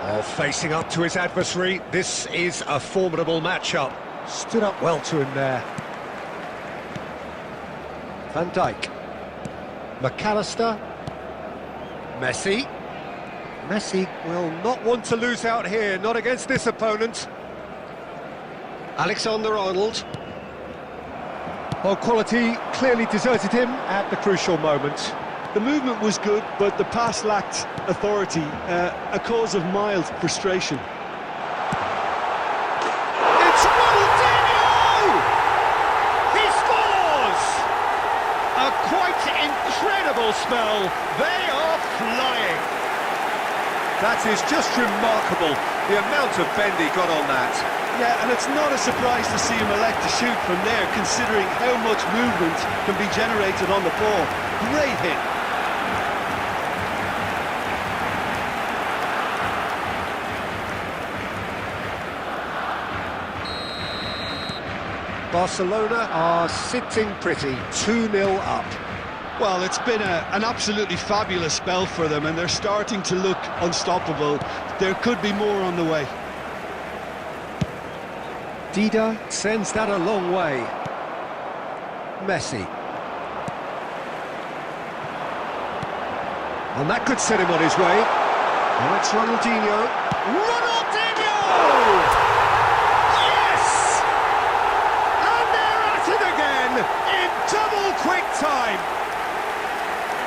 Oh, facing up to his adversary, this is a formidable matchup. Stood up well to him there. Van Dijk. McAllister. Messi. Messi will not want to lose out here, not against this opponent. Alexander-Arnold. Well, quality clearly deserted him at the crucial moment. The movement was good, but the pass lacked authority, a cause of mild frustration. It's Ronaldinho! He scores! A quite incredible spell. They are flying. That is just remarkable, the amount of bend he got on that. Yeah, and it's not a surprise to see him elect to shoot from there, considering how much movement can be generated on the ball. Great hit. Barcelona are sitting pretty, 2-0 up. Well, it's been an absolutely fabulous spell for them, and they're starting to look unstoppable. There could be more on the way. Dida sends that a long way. Messi. And that could set him on his way. And it's Ronaldinho. Ronaldinho! Yes! And they're at it again in double quick time.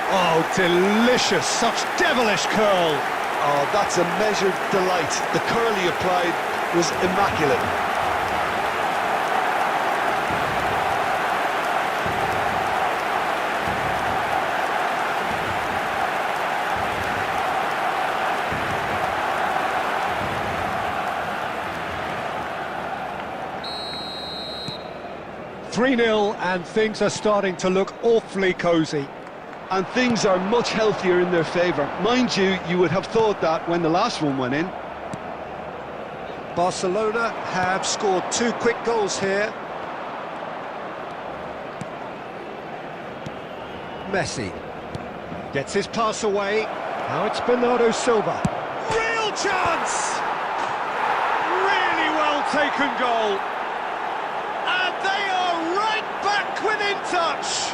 Oh, delicious, such devilish curl. Oh, that's a measured delight. The curl he applied was immaculate. .3-0 and things are starting to look awfully cosy. And things are much healthier in their favour. Mind you, you would have thought that when the last one went in. Barcelona have scored 2 quick goals here. Messi gets his pass away. Now it's Bernardo Silva. Real chance! Really well taken goal. And they are right back within touch.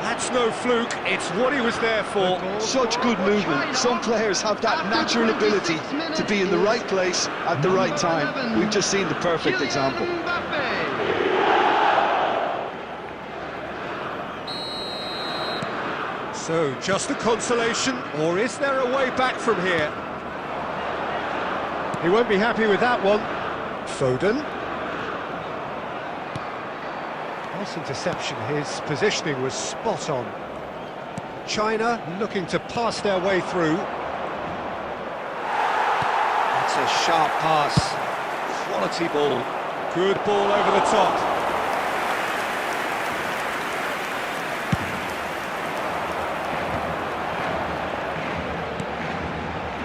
That's no fluke, it's what he was there for. Such good movement. Some players have that natural ability to be in the right place at the right time. We've just seen the perfect example. So, just a consolation, or is there a way back from here? He won't be happy with that one. Foden. Nice interception, his positioning was spot on. China looking to pass their way through. That's a sharp pass. Quality ball. Good ball over the top.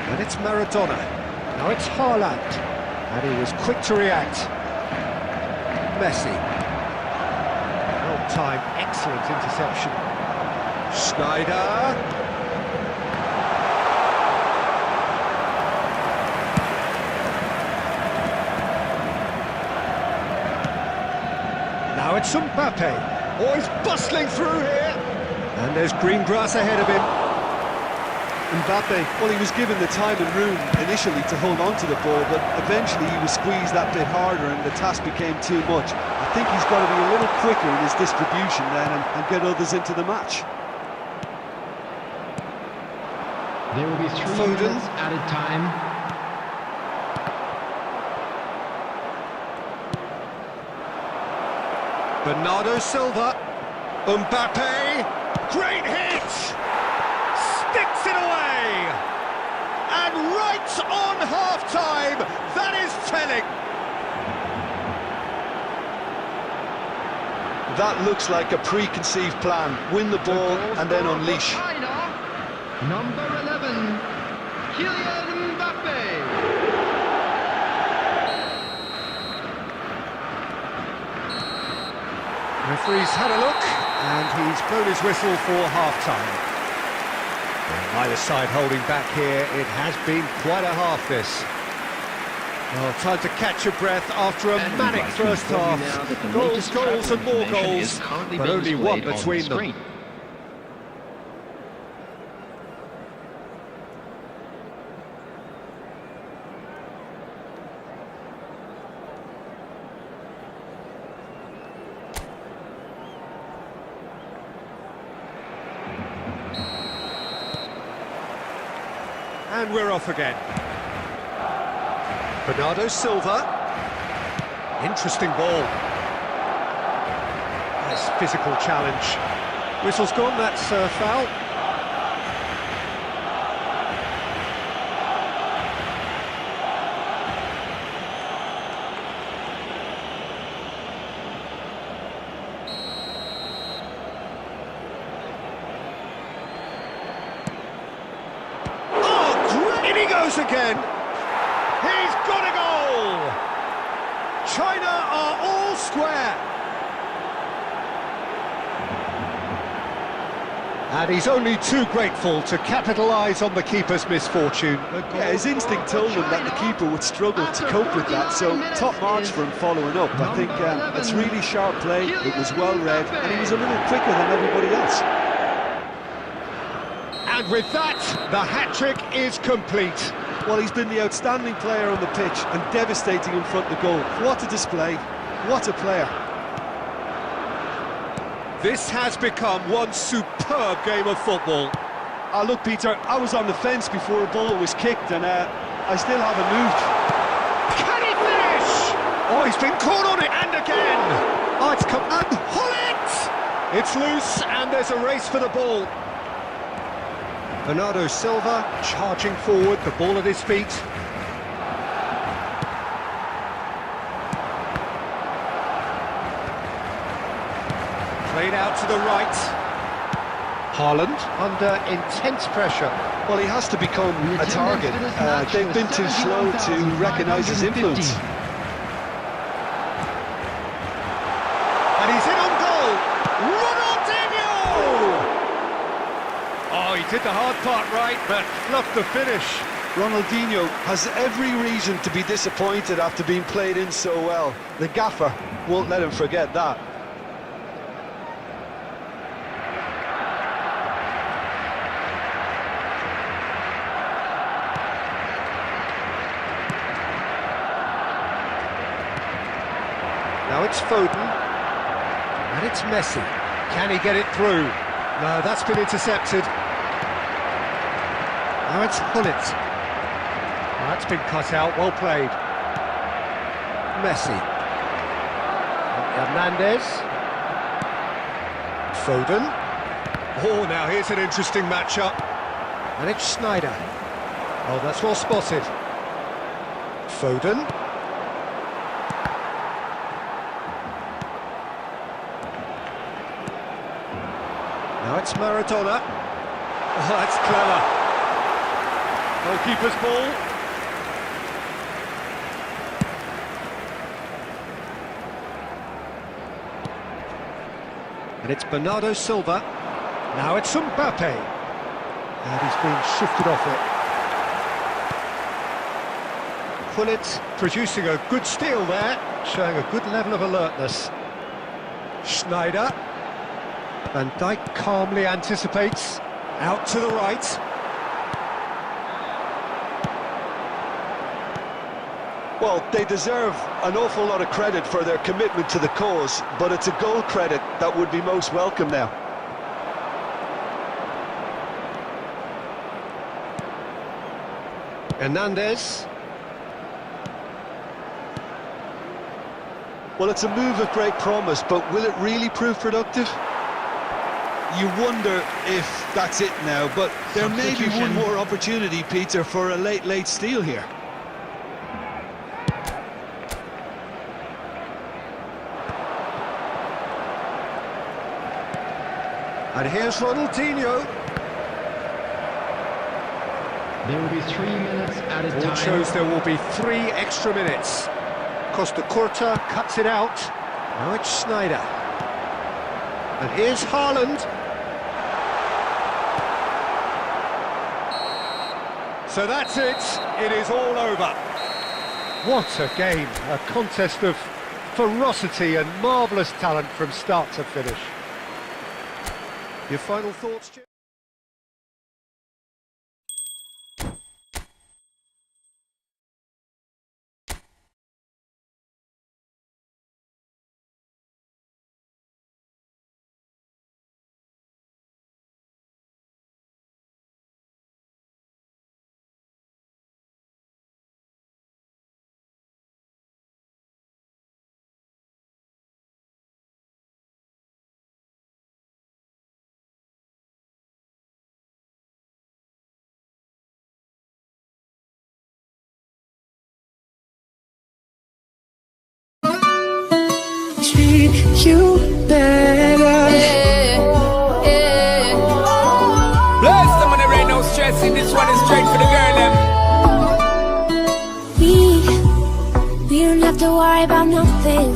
And it's Maradona. Now it's Haaland. And he was quick to react. Messi. Time, excellent interception. Schneider. Now it's Mbappe. Oh, he's bustling through here. And there's green grass ahead of him. Mbappe, well, he was given the time and room initially to hold on to the ball, but eventually he was squeezed that bit harder and the task became too much. I think he's got to be a little quicker in his distribution then and get others into the match. There will be 3 minutes added time. Bernardo Silva. Mbappe. Great hit! Sticks it away! And right on half-time, that is telling. That looks like a preconceived plan. Win the ball and then unleash. Number 11, Kylian Mbappe. Referee's had a look, and he's blown his whistle for half-time. Neither side holding back here. It has been quite a half, this. Well, time to catch your breath after a manic first half. Goals, goals and more goals, but only one between them. And we're off again. Bernardo Silva. Interesting ball. Nice physical challenge. Whistle's gone, that's foul. Oh, great! In he goes again. He's got a goal! China are all square. And he's only too grateful to capitalise on the keeper's misfortune. Yeah, his instinct told him that the keeper would struggle to cope with that, so top marks for him following up. I think it's really sharp play, it was well read, and he was a little quicker than everybody else. And with that, the hat-trick is complete. Well, he's been the outstanding player on the pitch and devastating in front of the goal. What a display, what a player. This has become one superb game of football. Look, Peter, I was on the fence before a ball was kicked, and I still haven't moved. Can he finish? Oh, he's been caught on it, and again! Oh, it's come and pull it! It's loose, and there's a race for the ball. Bernardo Silva charging forward, the ball at his feet. Played out to the right. Haaland under intense pressure. Well, he has to become a target. They've been too slow to recognise his influence. And he's in on goal. Ronaldinho! Oh, he did the hard part right, but fluffed the finish. Ronaldinho has every reason to be disappointed after being played in so well. The gaffer won't let him forget that. Now it's Foden, and it's Messi. Can he get it through? No, that's been intercepted. Now it's Gullit. That's been cut out, well played. Messi. Hernandez. Foden. Oh, now here's an interesting matchup. And it's Schneider. Oh, that's well spotted. Foden. Now it's Maradona. Oh, that's clever. Goalkeeper's ball. And it's Bernardo Silva. Now it's Mbappe. And he's been shifted off it. Gullit producing a good steal there, showing a good level of alertness. Schneider. Van Dijk calmly anticipates, out to the right. Well, they deserve an awful lot of credit for their commitment to the cause, but it's a goal credit that would be most welcome now. Hernandez. Well, it's a move of great promise, but will it really prove productive? You wonder if that's it now, but there may be one more opportunity, Peter, for a late steal here. And here's Ronaldinho. There will be 3 minutes at a It time. shows there will be 3 extra minutes. Costa Curta cuts it out. Now it's Schneider. And here's Haaland. So that's it. It is all over. What a game. A contest of ferocity and marvellous talent from start to finish. Your final thoughts, Jim? You better. Bless them on the rain, no stressing. This one is straight for the girl, them. We you don't have to worry about nothing.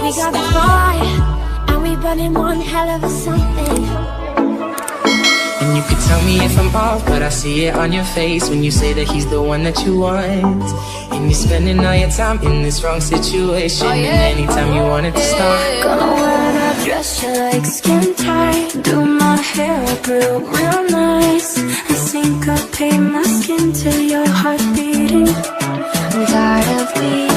We got the fire, and we burning one hell of a something. And you can tell me if I'm off, but I see it on your face when you say that he's the one that you want. And you're spending all your time in this wrong situation, and anytime you want it to stop. Gonna wear that dress you like, skin tight. Do my hair up real nice, and syncopate my skin to your heart beating. I'm tired of being